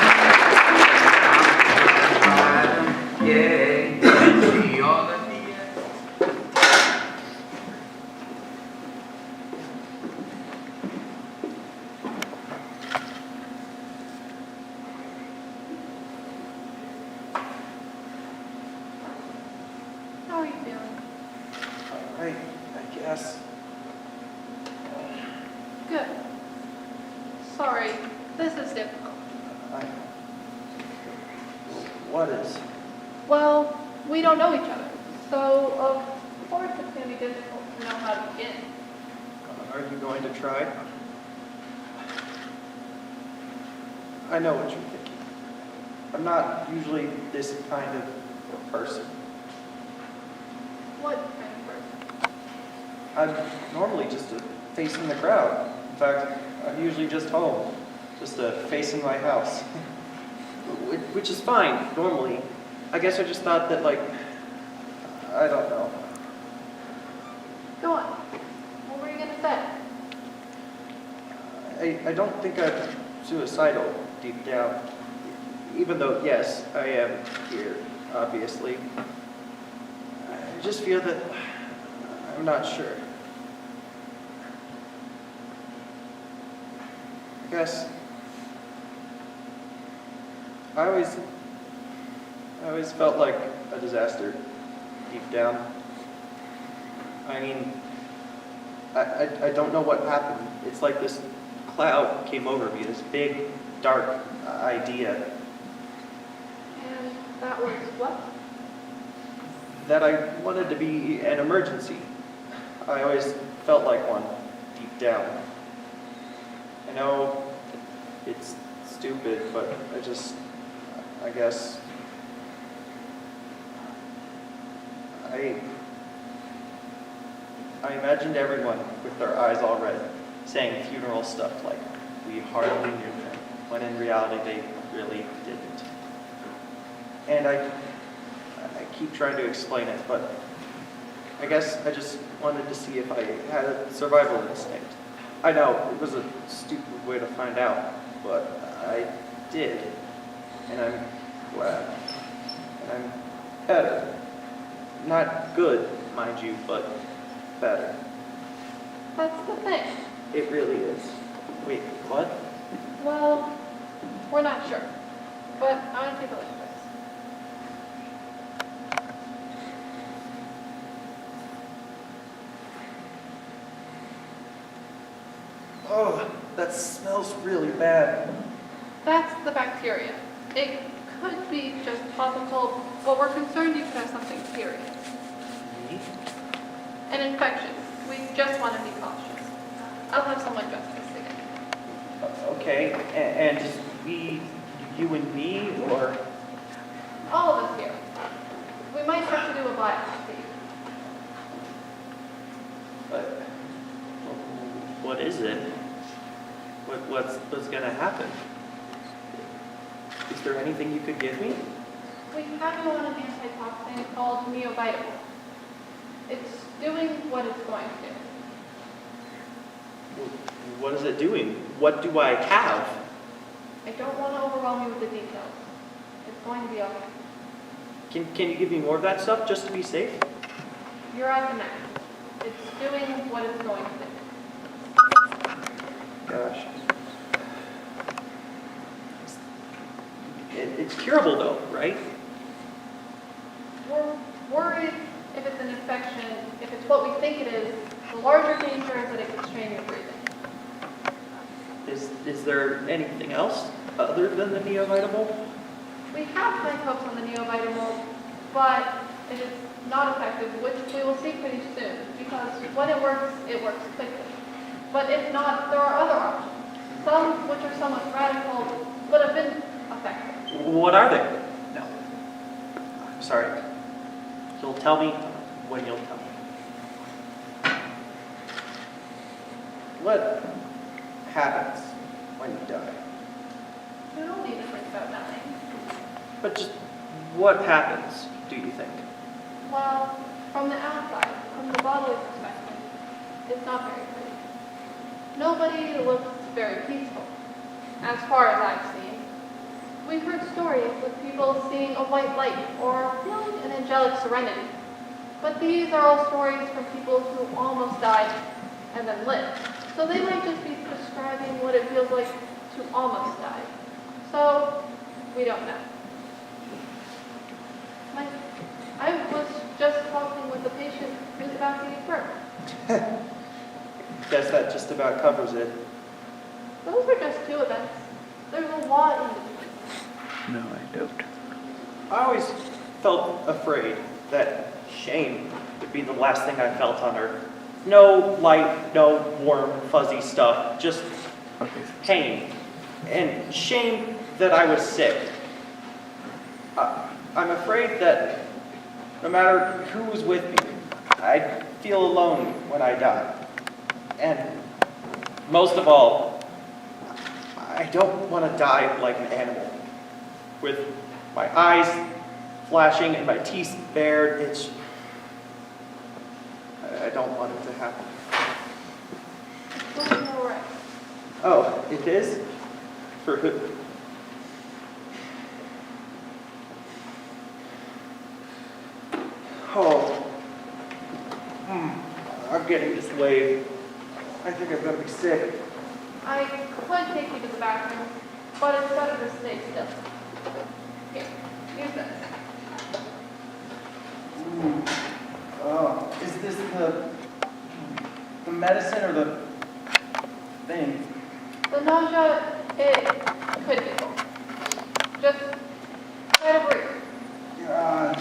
I'm yeah, see all of the How are you feeling? I guess. Good. Sorry, this is difficult. What is? Well, we don't know each other, so of course it's going to be difficult to know how to begin. Are you going to try? I know what you're thinking. I'm not usually this kind of person. What kind of person? I'm normally just a face in the crowd. In fact, I'm usually just home, just a face in my house. Which is fine, normally. I guess I just thought that, like, I don't know. Go on. What were you going to say? I don't think I'm suicidal deep down. Even though, yes, I am here, obviously. I just feel that I'm not sure. I guess I always felt like a disaster deep down. I mean, I don't know what happened. It's like this cloud came over me, this big, dark idea. And that was what? That I wanted to be an emergency. I always felt like one deep down. I know it's stupid, but I guess, I imagined everyone with their eyes all red, saying funeral stuff like, we hardly knew him, when in reality they really didn't. And I keep trying to explain it, but I guess I just wanted to see if I had a survival instinct. I know, it was a stupid way to find out, but I did. And I'm glad. And I'm better. Not good, mind you, but better. That's the thing. It really is. Wait, what? Well, we're not sure. But I want to take a look at this. Oh, that smells really bad. That's the bacteria. It could be just possible, but we're concerned you could have something serious. Me? An infection. We just want to be cautious. I'll have someone just investigate. Okay, and just me, you and me, or? All of us here. We might have to do a biopsy. But what is it? What's gonna happen? Is there anything you could give me? We have you on an antitoxin called neovitamin. It's doing what it's going to do. What is it doing? What do I have? I don't want to overwhelm you with the details. It's going to be okay. Can you give me more of that stuff just to be safe? You're at the neck. It's doing what it's going to do. Gosh. It's curable though, right? We're worried if it's an infection, if it's what we think it is, the larger danger is that it could strain your breathing. Is there anything else other than the neovitamin? We have high hopes on the neovitamin, but it is not effective, which we will see pretty soon, because when it works quickly. But if not, there are other options, some which are somewhat radical, but have been effective. What are they? No. I'm sorry. You'll tell me when you'll tell me. What happens when you die? You don't need to think about dying. But just what happens, do you think? Well, from the outside, from the bodily perspective, it's not very pretty. Nobody looks very peaceful, as far as I've seen. We've heard stories of people seeing a white light or feeling an angelic serenity. But these are all stories from people who almost died and then lived. So they might just be describing what it feels like to almost die. So, we don't know. I was just talking with a patient who's about to give birth. Guess that just about covers it. Those are just two events. There's a lot in between. No, I don't. I always felt afraid that shame would be the last thing I felt on earth. No light, no warm, fuzzy stuff, just pain. And shame that I was sick. I'm afraid that no matter who was with me, I'd feel alone when I die. And most of all, I don't want to die like an animal. With my eyes flashing and my teeth bared, I don't want it to happen. It's going all right. Oh, it is? For who? Oh. I'm getting this wave. I think I'm gonna be sick. I could take you to the bathroom, but it's better to stay still. Here, use this. Ooh. Oh, is this the medicine or the thing? The nausea, it could be both. Just try to breathe. God.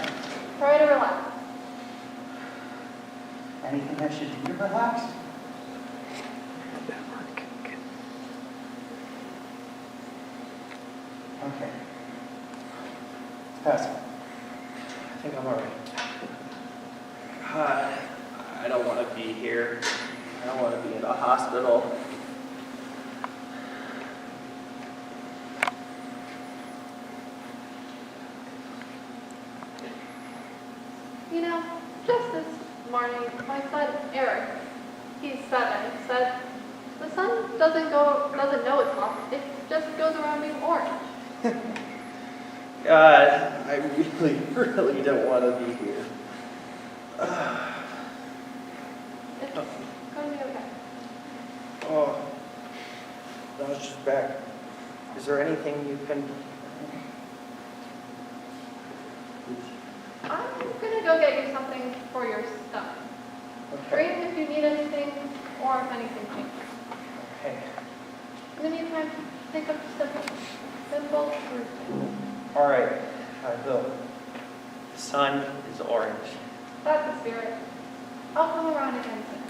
Try to relax. Anything I should do to relax? Okay. It's passing. I think I'm alright. God, I don't want to be here. I don't want to be in a hospital. You know, just this morning, my son Eric, he's 7, said the sun doesn't know it's hot. It just goes around being orange. God, I really don't want to be here. It's going to be okay. Oh, I was just back. Is there anything you can... I'm gonna go get you something for your stomach. Ring if you need anything or if anything changes. Okay. In the meantime, think of simple routine. All right, I will. The sun is orange. That's the spirit. I'll come around again soon.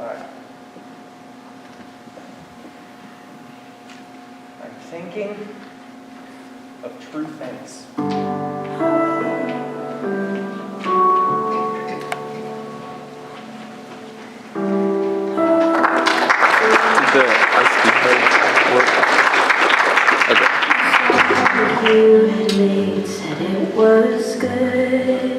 All right. I'm thinking of true things. You had made said it was good.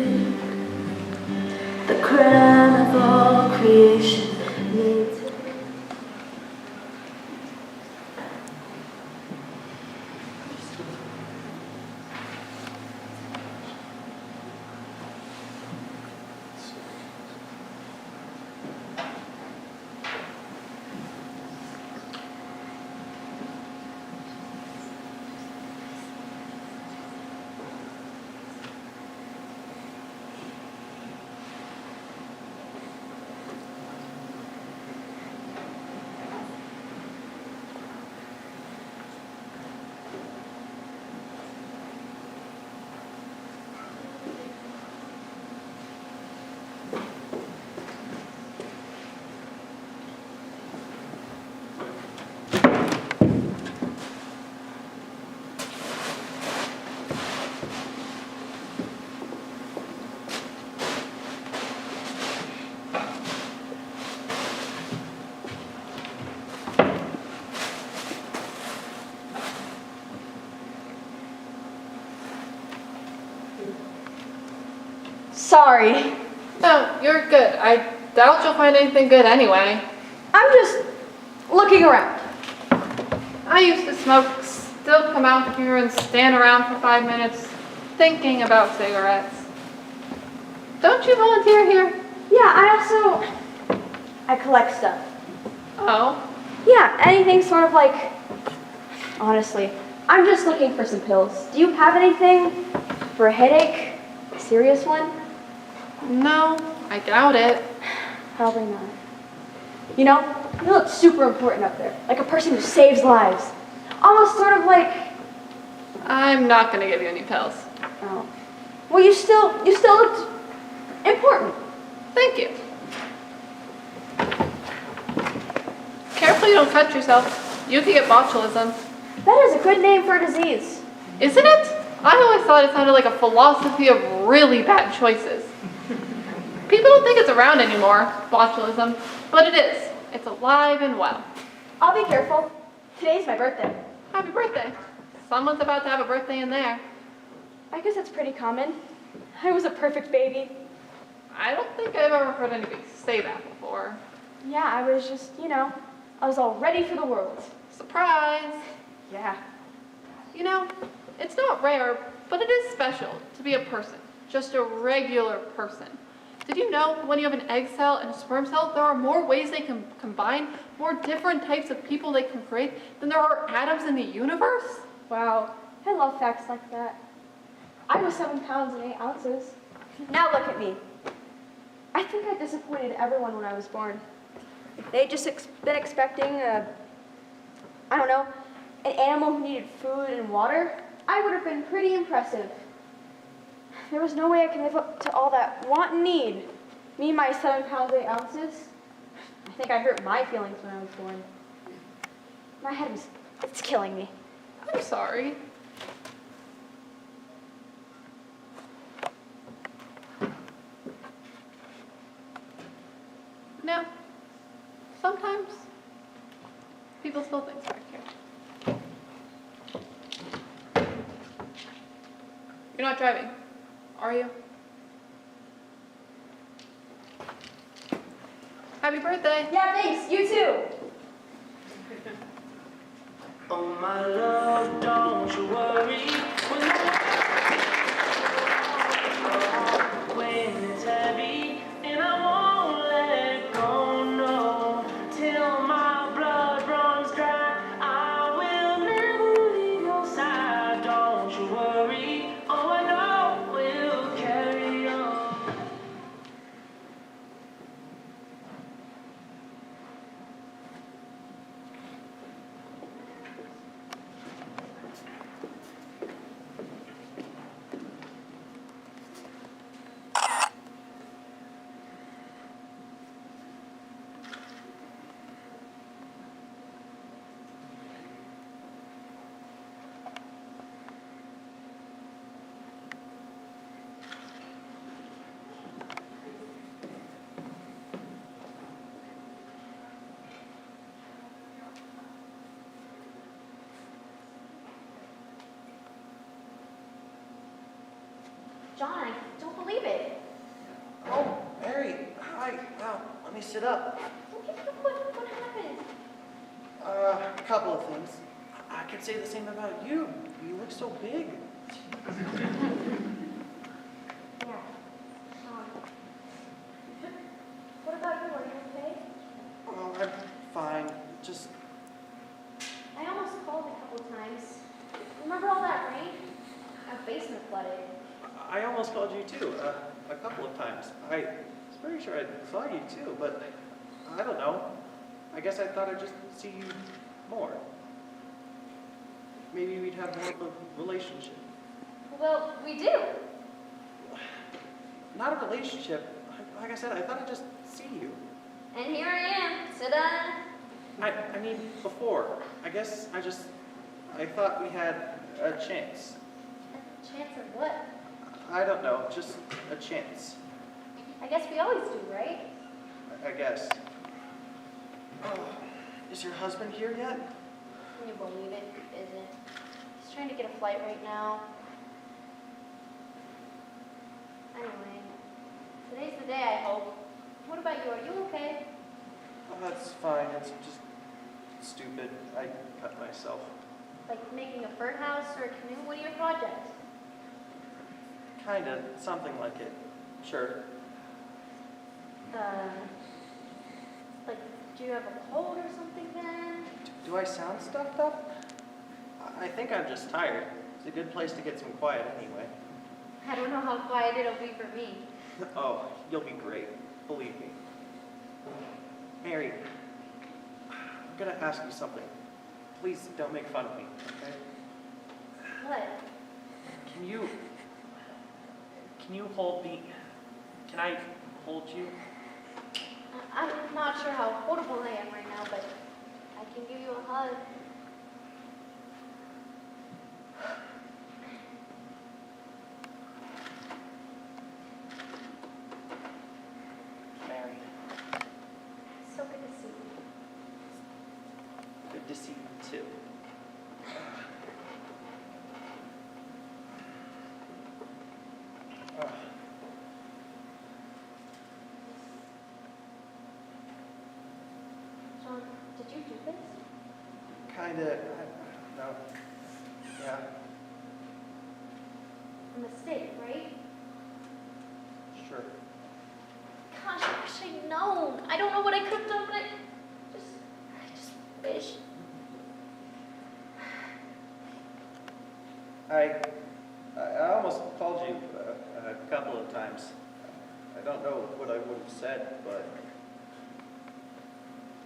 The crown of all creation needs. Sorry. No, you're good. I doubt you'll find anything good anyway. I'm just looking around. I used to smoke, still come out here and stand around for 5 minutes thinking about cigarettes. Don't you volunteer here? Yeah, I collect stuff. Oh? Yeah, anything sort of like, honestly, I'm just looking for some pills. Do you have anything for a headache? A serious one? No, I doubt it. Probably not. You know, you look super important up there, like a person who saves lives. Almost sort of like... I'm not going to give you any pills. Oh. Well, you still looked important. Thank you. Careful you don't cut yourself. You could get botulism. That is a good name for a disease. Isn't it? I always thought it sounded like a philosophy of really bad choices. People don't think it's around anymore, botulism, but it is. It's alive and well. I'll be careful. Today's my birthday. Happy birthday. Someone's about to have a birthday in there. I guess that's pretty common. I was a perfect baby. I don't think I've ever heard anybody say that before. Yeah, I was just, I was all ready for the world. Surprise! Yeah. You know, it's not rare, but it is special to be a person. Just a regular person. Did you know when you have an egg cell and a sperm cell, there are more ways they can combine, more different types of people they can create than there are atoms in the universe? Wow, I love facts like that. I was 7 pounds and 8 ounces. Now look at me. I think I disappointed everyone when I was born. If they'd just been expecting an animal who needed food and water, I would have been pretty impressive. There was no way I could live up to all that want and need. Me, my 7 pounds 8 ounces. I think I hurt my feelings when I was born. My head was, it's killing me. I'm sorry. No. Sometimes people spill things back here. You're not driving, are you? Happy birthday. Yeah, thanks. You too. Oh my love, don't you worry when it's heavy, and I won't let go, no, till my blood runs dry. I will never leave your side, don't you worry. Oh, I know we'll carry on. John, I don't believe it. Oh, Mary, hi. Wow, let me sit up. What happened? A couple of things. I could say the same about you. You look so big. Yeah. What about you? Are you okay? Oh, I'm fine. Just, I almost called a couple times. Remember all that rain? Our basement flooded. I almost called you too, a couple of times. I was pretty sure I saw you too, but I don't know. I guess I thought I'd just see you more. Maybe we'd have more of a relationship. Well, we do. Not a relationship. Like I said, I thought I'd just see you. And here I am. Ta-da! I mean, before. I guess I thought we had a chance. A chance of what? I don't know, just a chance. I guess we always do, right? I guess. Oh, is your husband here yet? Can you believe it? He isn't. He's trying to get a flight right now. Anyway, today's the day, I hope. What about you? Are you okay? Oh, that's fine. It's just stupid. I cut myself. Like making a bird house or a canoe? What are your projects? Kinda, something like it. Sure. Like, do you have a cold or something then? Do I sound stuffed up? I think I'm just tired. It's a good place to get some quiet anyway. I don't know how quiet it'll be for me. Oh, you'll be great. Believe me. Mary, I'm gonna ask you something. Please don't make fun of me, okay? What? Can you hold me? Can I hold you? I'm not sure how holdable I am right now, but I can give you a hug. Mary, So good to see you. good to see you too. John, did you do this? Kinda, I don't know. Yeah, A mistake, right? sure. Gosh, I wish I'd known. I don't know what I could have done, but I just wish. I almost called you a couple of times. I don't know what I would have said, but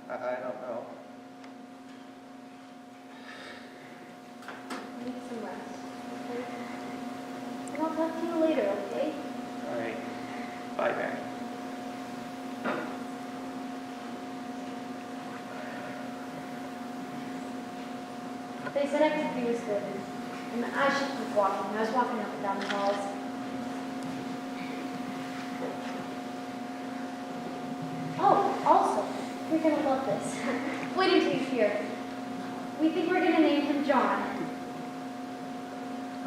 I don't know. I need some rest, okay? And I'll talk to you later, okay? All right. Bye, Mary. They said activity was good, and I should keep walking. I was walking up and down the halls. Oh, also, you're gonna love this. Wait until you hear. We think we're gonna name him John.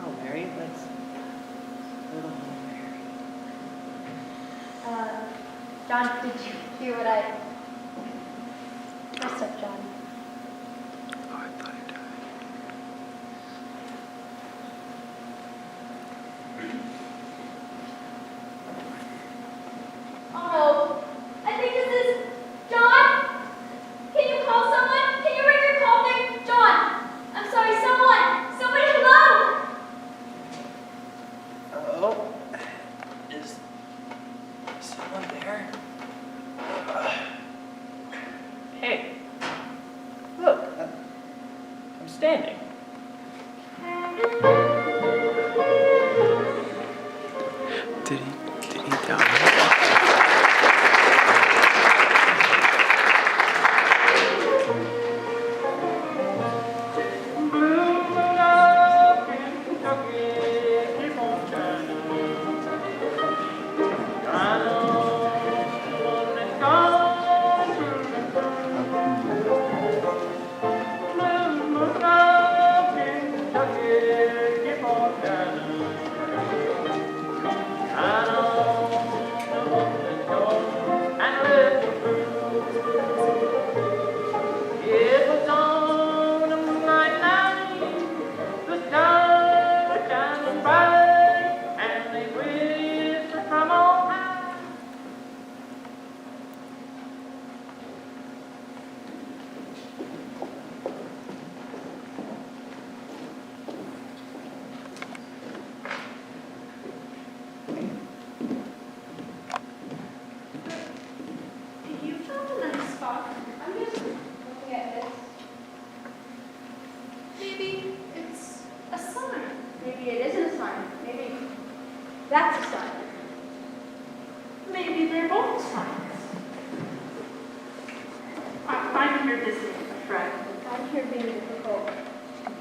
Oh, Mary, that's little Mary. John, did you hear what I... What's up, John? Oh, I thought he died. Oh, I think this is... John? Can you call someone? Can you ring your call thing? John, I'm sorry, someone! Somebody, hello! Oh, is someone there? Hey, look, I'm standing. Did he die? You found a nice spot. I'm just looking at this. Maybe it's a sign. Maybe it isn't a sign. Maybe that's a sign. Maybe they're both signs. I'm here visiting a friend. I'm here being difficult.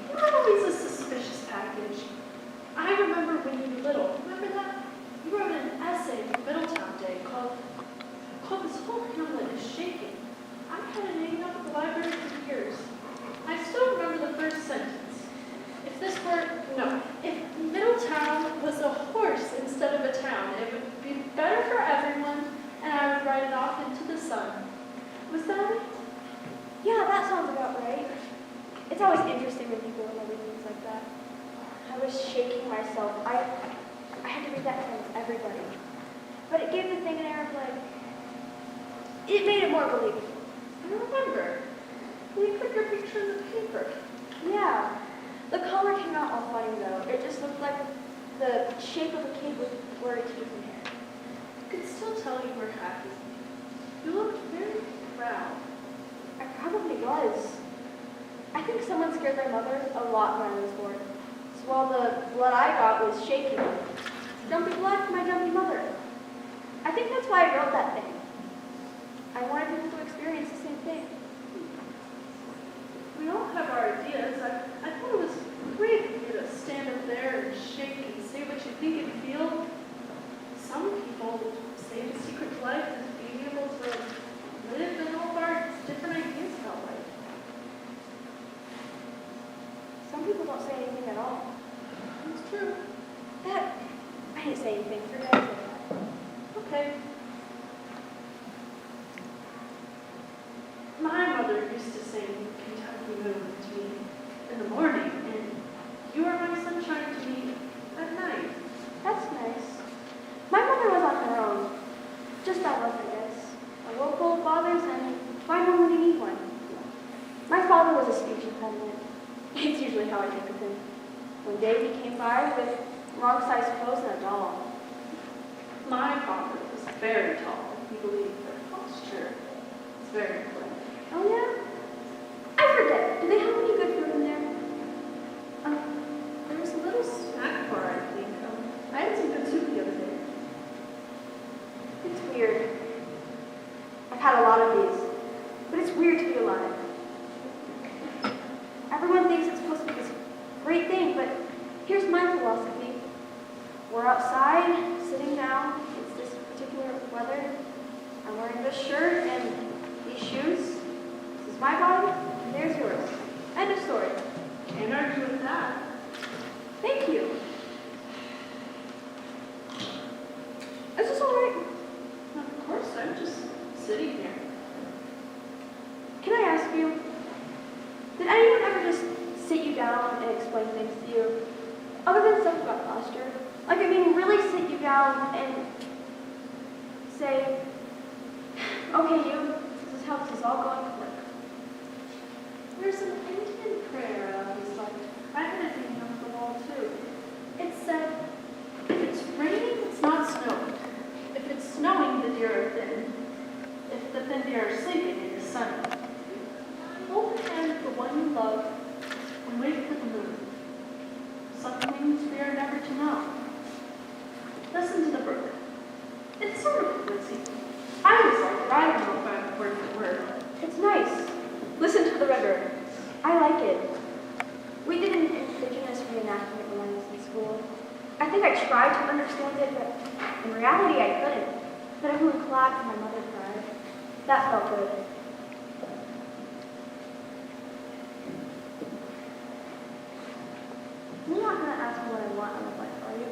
You're always a suspicious package. I remember when you were little. Remember that? You wrote an essay for Middletown Day called This Whole Hamlet is Shaking. I had it hanging up at the library for years. I still remember the first sentence. If Middletown was a horse instead of a town, it would be better for everyone, and I would ride it off into the sun. Was that it? Yeah, that sounds about right. It's always interesting when people remember things like that. I was shaking myself. I had to read that in front of everybody. But it gave the thing an air of like, it made it more believable. I remember. We put your picture in the paper. Yeah. The color came out all funny though. It just looked like the shape of a kid with blurry teeth and hair. I could still tell you were happy. You looked very proud. I probably was. I think someone scared my mother a lot when I was born. So while the blood I got was shaky, jumpy blood for my jumpy mother. I think that's why I wrote that thing. I wanted people to experience the same thing. We all have our ideas. I thought it was great of you to stand up there and shake and say what you think and feel. Some people say the secret to life is being able to live in all of our different ideas about life. Some people don't say anything at all. It's true. I didn't say anything. Forget I said that. Okay. My mother used to sing Kentucky Moon to me in the morning, and you are my sunshine to me at night. That's nice. My mother was on her own. Just that was, I guess. A world full of fathers, and find one when you need one. My father was a speech impediment. It's usually how I think of him. One day he came by with wrong-sized clothes and a doll. My father was very tall. He believed that posture is very important. Oh yeah? I forget. Do they have any good food in there? There was a little snack bar, I think. I had some good soup the other day. It's weird. I've had a lot of these. But it's weird to be alive. Everyone thinks it's supposed to be down and say, okay, you, this is how this is all going to work. There's an Indian prayer out this like I had it hanging on the wall too. It said, if it's raining, it's not snowing. If it's snowing, the deer are thin. If the thin deer are sleeping, it is sunny. Hold the hand of the one you love and wait for the moon. Some things we are never to know. Listen to the brook. It's sort of woodsy. I always like it. I don't know if I'm word for word. It's nice. Listen to the river. I like it. We did an indigenous reenactment when I was in school. I think I tried to understand it, but in reality I couldn't. But everyone clapped and my mother cried. That felt good. You're not going to ask me what I want out of life, are you?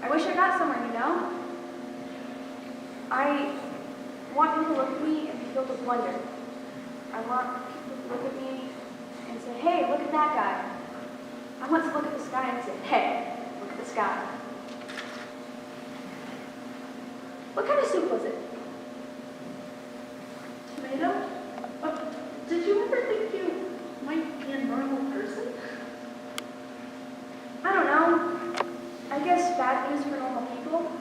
I wish I got somewhere, you know? I want people to look at me and be filled with wonder. I want people to look at me and say, hey, look at that guy. I want to look at the sky and say, hey, look at the sky. What kind of soup was it? Tomato? Did you ever think you might be a normal person? I don't know. I guess bad news for normal people.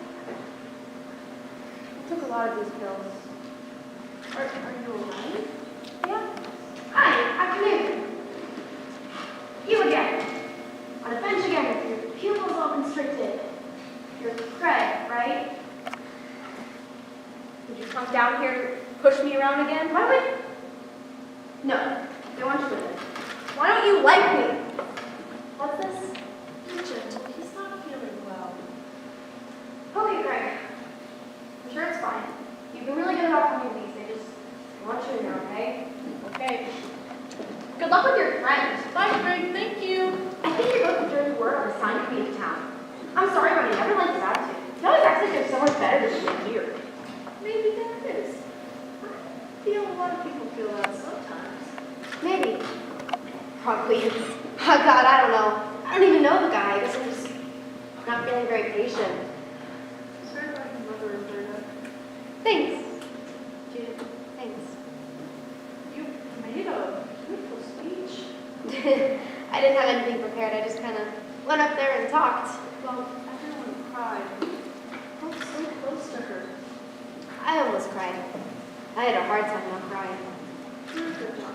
I took a lot of these pills. Are you alright? Yeah. Hi, afternoon. You again. On a bench again with your pupils all constricted. You're Craig, right? Did you come down here to push me around again? Why would... No, I want you to live. Why don't you like me? What's this? Be gentle. He's not feeling well. Okay, Greg. I'm sure it's fine. You've been really good about coming to these. I just want you to know, okay? Okay. Good luck with your friends. Bye, Greg. Thank you. I think you're both dirty word on a sign to Middletown. I'm sorry, but I never liked his attitude. He always acts like there's so much better than you here. Maybe there is. I feel a lot of people feel that sometimes. Maybe. Probably. Oh, God, I don't know. I don't even know the guy. I guess I'm just not feeling very patient. Sorry about your mother, Roberta. Thanks, Judith. Thanks. You made a beautiful speech. I didn't have anything prepared. I just kind of went up there and talked. Well, everyone cried. I felt so close to her. I almost cried. I had a hard time not crying. You're a good daughter.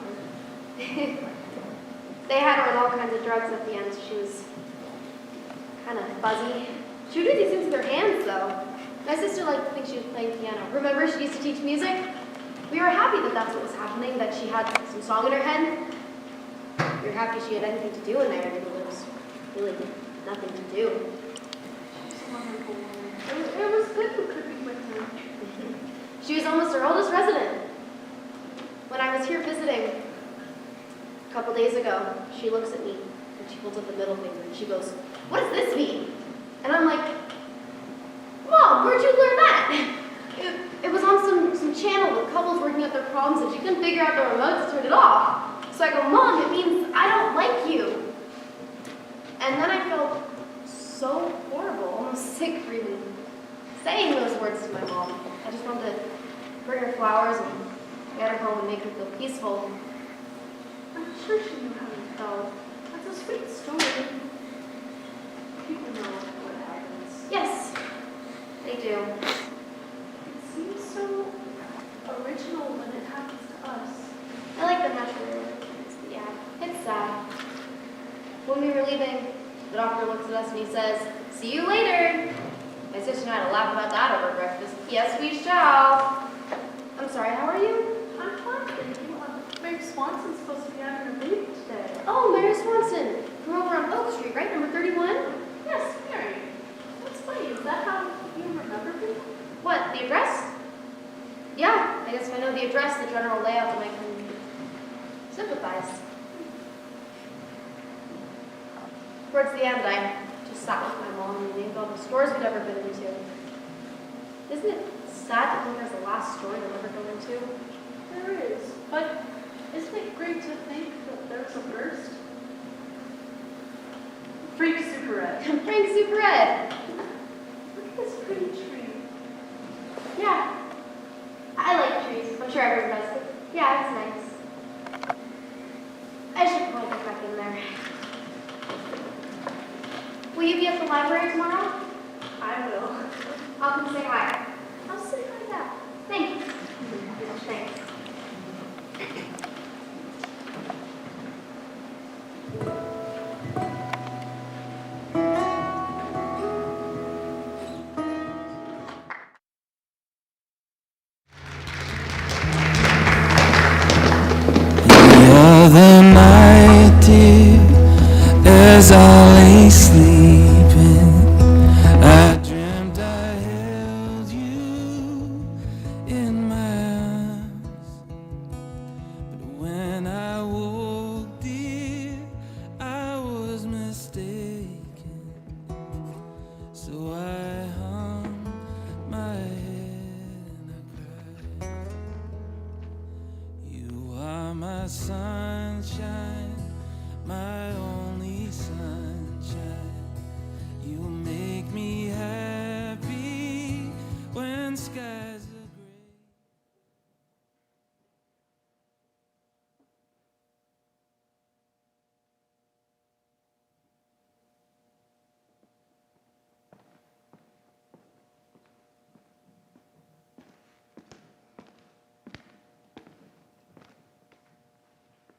They had her on all kinds of drugs at the end. She was kind of fuzzy. She would do these things with her hands, though. My sister liked to think she was playing piano. Remember, she used to teach music? We were happy that that's what was happening, that she had some song in her head. We were happy she had anything to do in there, because there was really nothing to do. She's a wonderful woman. It was good you could be with her. She was almost our oldest resident. When I was here visiting a couple days ago, she looks at me and she holds up the middle finger and she goes, "What does this mean?" And I'm like, "Mom, where'd you learn that?" It was on some channel with couples working out their problems and she couldn't figure out the remote to turn it off. So I go, "Mom, it means I don't like you." And then I felt so horrible, almost sick for even saying those words to my mom. I just wanted to bring her flowers and get her home and make her feel peaceful. I'm sure she knew how you felt. That's a sweet story. People know what happens. Yes, they do. It seems so original when it happens to us. I like the natural. Yeah, it's sad. When we were leaving, the doctor looks at us and he says, "See you later." My sister and I had a laugh about that over breakfast. Yes, we shall. I'm sorry, how are you? I'm fine, thank you. Mary Swanson's supposed to be having her baby today. Oh, Mary Swanson, from over on Oak Street, right? Number 31? Yes, Mary. That's funny. Is that how you remember me? What, the address? Yeah, I guess if I know the address, the general layout, then I can sympathize. Towards the end, I just sat with my mom and named all the stores we'd ever been into. Isn't it sad to think there's the last store you'll ever go into? There is. But isn't it great to think that there's a first? Super Ed. Frank Super Ed. Look at this pretty tree. Yeah. I like trees. I'm sure everyone does. But yeah, it's nice. I should probably get back in there. Will you be at the library tomorrow? I will. I'll come say hi. I'll say hi back. Thanks. Thanks. The other night, dear, as I lay sleeping, I dreamt I held you in my arms. But when I woke, dear, I was mistaken. So I hung my head and I cried. You are my sunshine, my only sunshine. You make me happy when skies are gray.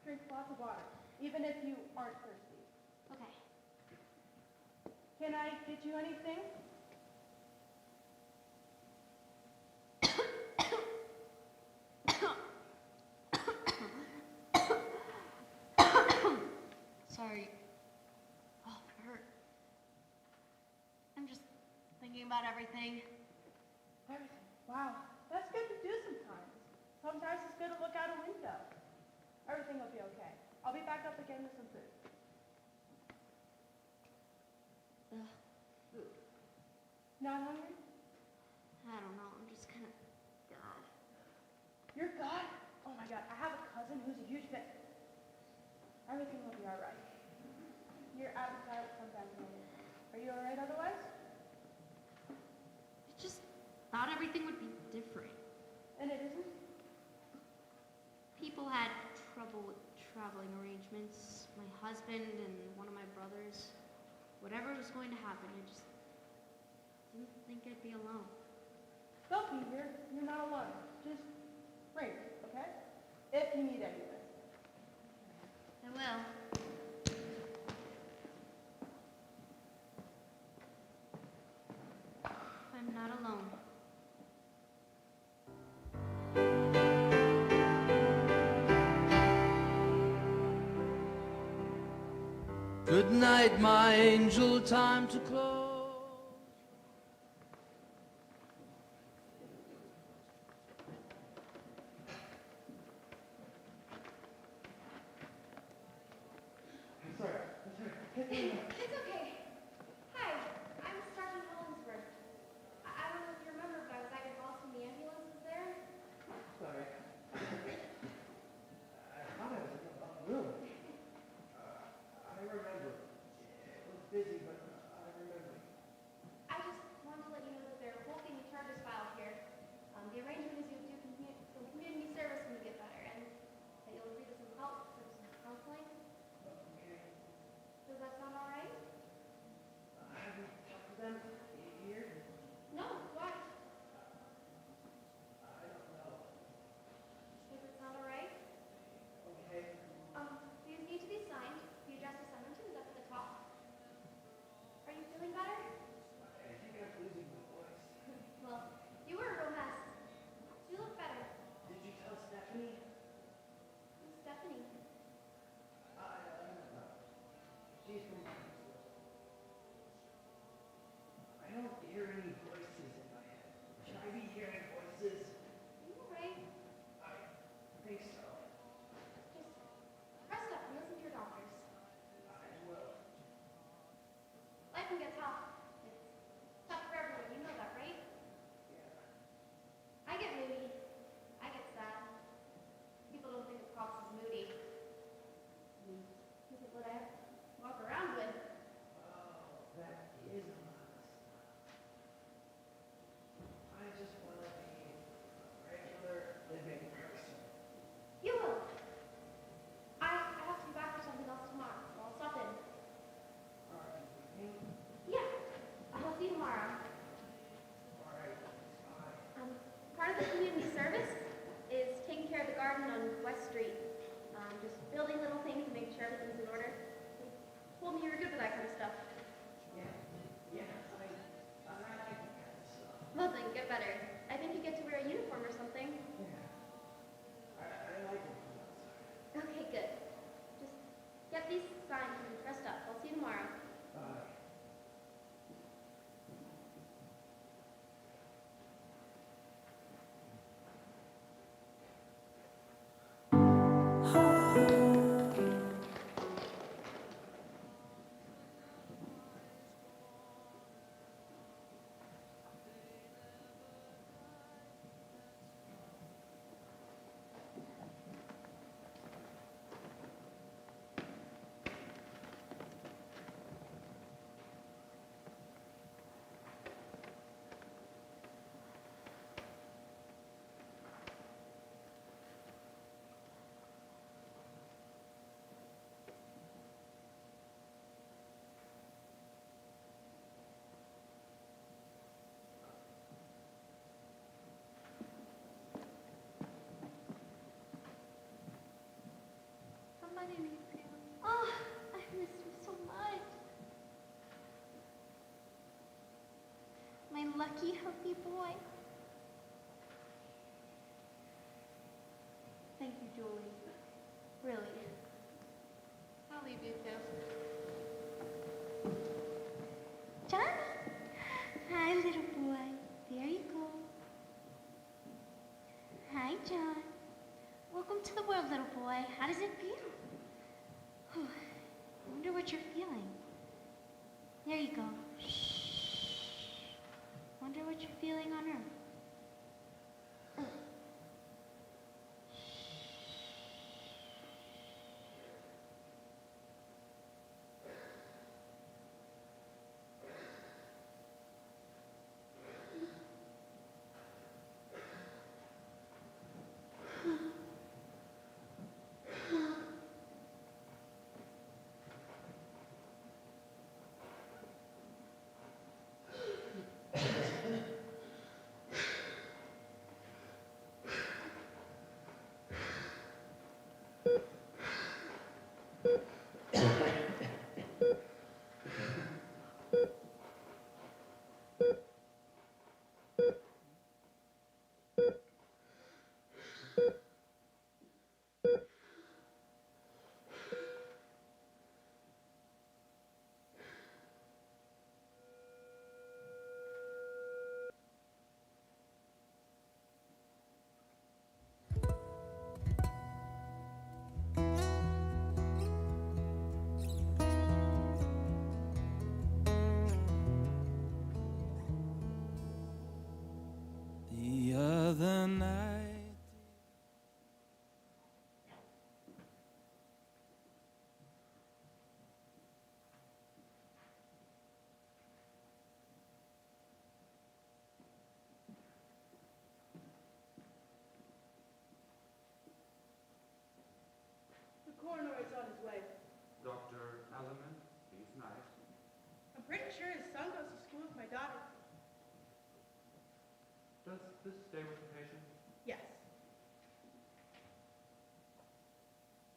Drink lots of water, even if you aren't thirsty. Okay. Can I get you anything? Sorry. Oh, it hurt. I'm just thinking about everything. Everything. Wow, that's good to do sometimes. Sometimes it's good to look out a window. Everything will be okay. I'll be back up again with some food. Food. Not hungry? I don't know. I'm just kind of God. You're God? Oh my God, I have a cousin who's a huge fan. Everything will be alright. Your appetite will come back later. Are you alright otherwise? I just thought everything would be different. And it isn't? People had trouble with traveling arrangements. My husband and one of my brothers. Whatever was going to happen, I just didn't think I'd be alone. They'll be here. You're not alone. Just ring, okay? If you need anything. I will. I'm not alone. Good night, my angel, time to close. It's okay. Hi, I'm Sergeant Hollinsworth. I don't know if you remember, but I was at your house when the ambulance was there. Sorry. I thought I was in the wrong room. I remember. It was busy, but I remember. get better. I think you get to wear a uniform or something. Yeah. I like it. Okay, good. Just get these signed and dressed up. I'll see you tomorrow. Somebody needs you. Oh, I missed you so much. My lucky, healthy boy. Thank you, Julie. Really. I'll leave you two. John? Hi, little boy. There you go. Hi, John. Welcome to the world, little boy. How does it feel? I wonder what you're feeling. There you go. Shh. Wonder what you're feeling on Earth. The other night. The coroner is on his way. Dr. Alleman, he's nice. I'm pretty sure his son goes to school with my daughter. Does this stay with the patient? Yes.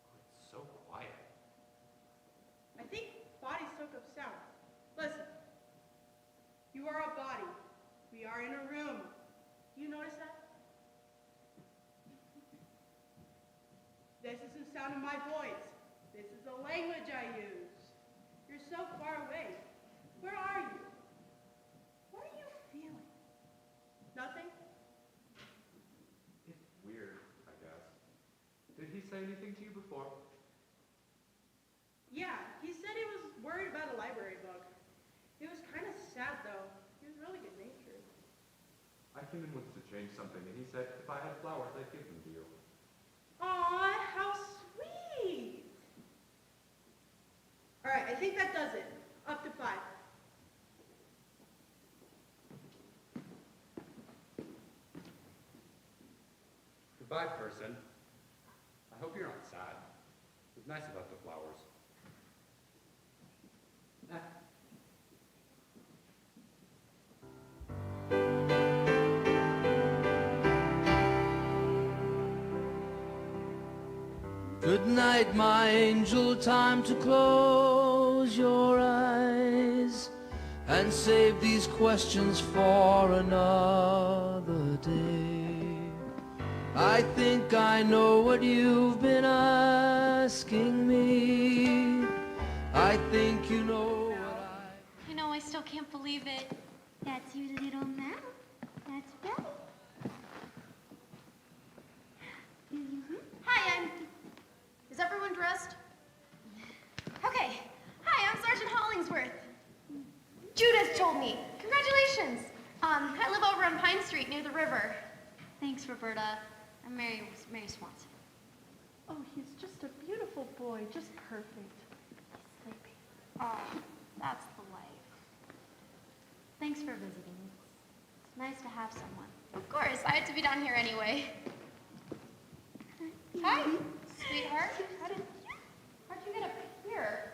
Oh, it's so quiet. I think bodies soak up sound. Listen. You are a body. We are in a room. Do you notice that? This is the sound of my voice. This is the language I use. You're so far away. Where are you? What are you feeling? Nothing? It's weird, I guess. Did he say anything to you before? Yeah, he said he was worried about a library book. He was kind of sad, though. He was really good-natured. I came in with to change something, and he said if I had flowers, I'd give them to you. Aw, how sweet! All right, I think that does it. Up to 5. Goodbye, person. I hope you're not sad. It was nice about the flowers. Good night, my angel, time to close your eyes. and save these questions for another day. I think I know what you've been asking me. I think you know what I... You know, I still can't believe it. That's your little mouth. That's right. Hi, Is everyone dressed? Okay. Hi, I'm Sergeant Hollingsworth. Judith told me. Congratulations. I live over on Pine Street near the river. Thanks, Roberta. I'm Mary Swanson. Oh, he's just a beautiful boy, just perfect. He's sleeping. Oh, that's the life. Thanks for visiting. It's nice to have someone. Of course, I had to be down here anyway. Hi, sweetheart. How'd you get up here?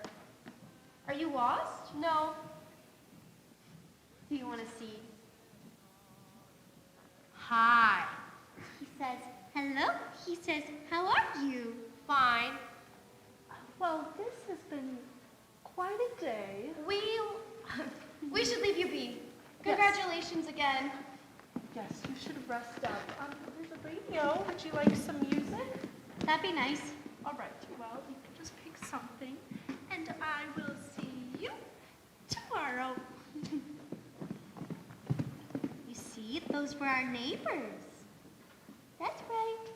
Are you lost? No. Do you want to see? Hi. He says, hello. He says, how are you? Fine. Well, this has been quite a day. We should leave you be. Congratulations again. Yes, you should rest up. There's a radio. Would you like some music? That'd be nice. All right, well, you can just pick something, and I will see you tomorrow. You see, those were our neighbors. That's right.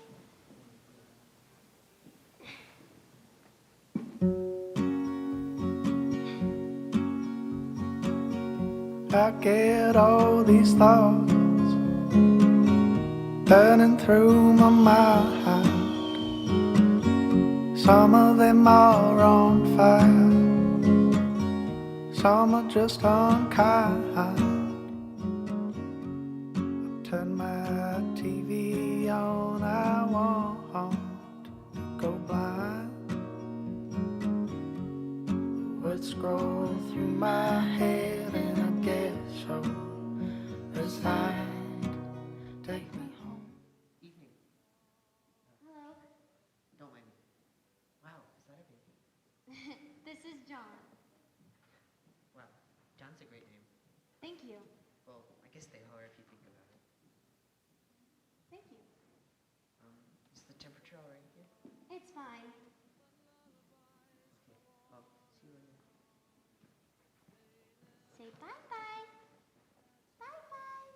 I get all these thoughts turning through my mind. Some of them are on fire, some are just unkind. I turn my TV on, I want to go blind. Words scroll through my head and I get so resigned. Take me home. Evening. Hello. Don't mind me. Wow, is that a baby? This is John. Wow, John's a great name. Thank you. Well, I guess they are if you think about it. Thank you. Is the temperature all right here? It's fine. Okay, well, see you later. Say bye-bye. Bye-bye.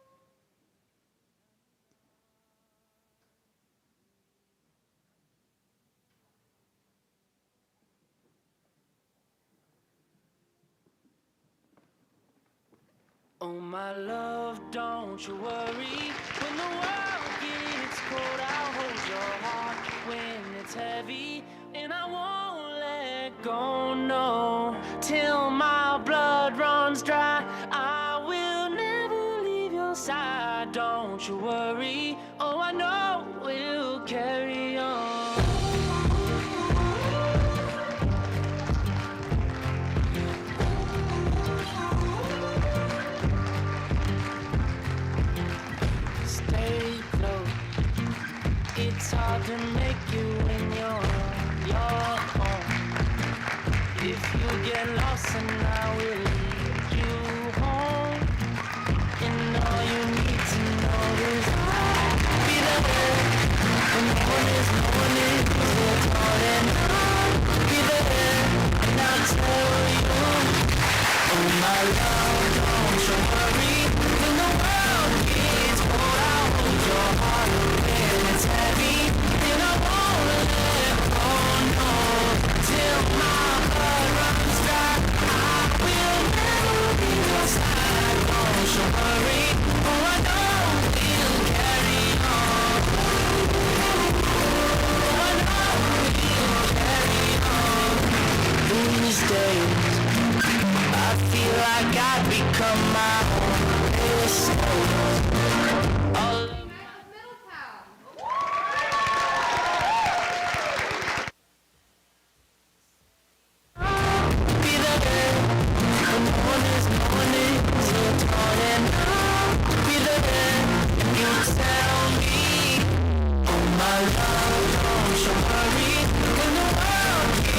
Oh my love, don't you worry. When the world gets cold, I'll hold your heart when it's heavy, and I won't let go, no, till my blood runs dry. I will never leave your side, don't you worry. Oh, I know we'll carry on. Stay close. It's hard to make you when you're home. If you get lost, and I will lead you home. And all you need to know is I'll be there. And no one is there, darling. I'll be there. And I'll tell you, oh my love, don't you worry. When the world gets cold, I'll hold your heart when it's heavy, and I won't let go, no, till my blood runs dry. I will never leave your side, don't you worry. Oh, I know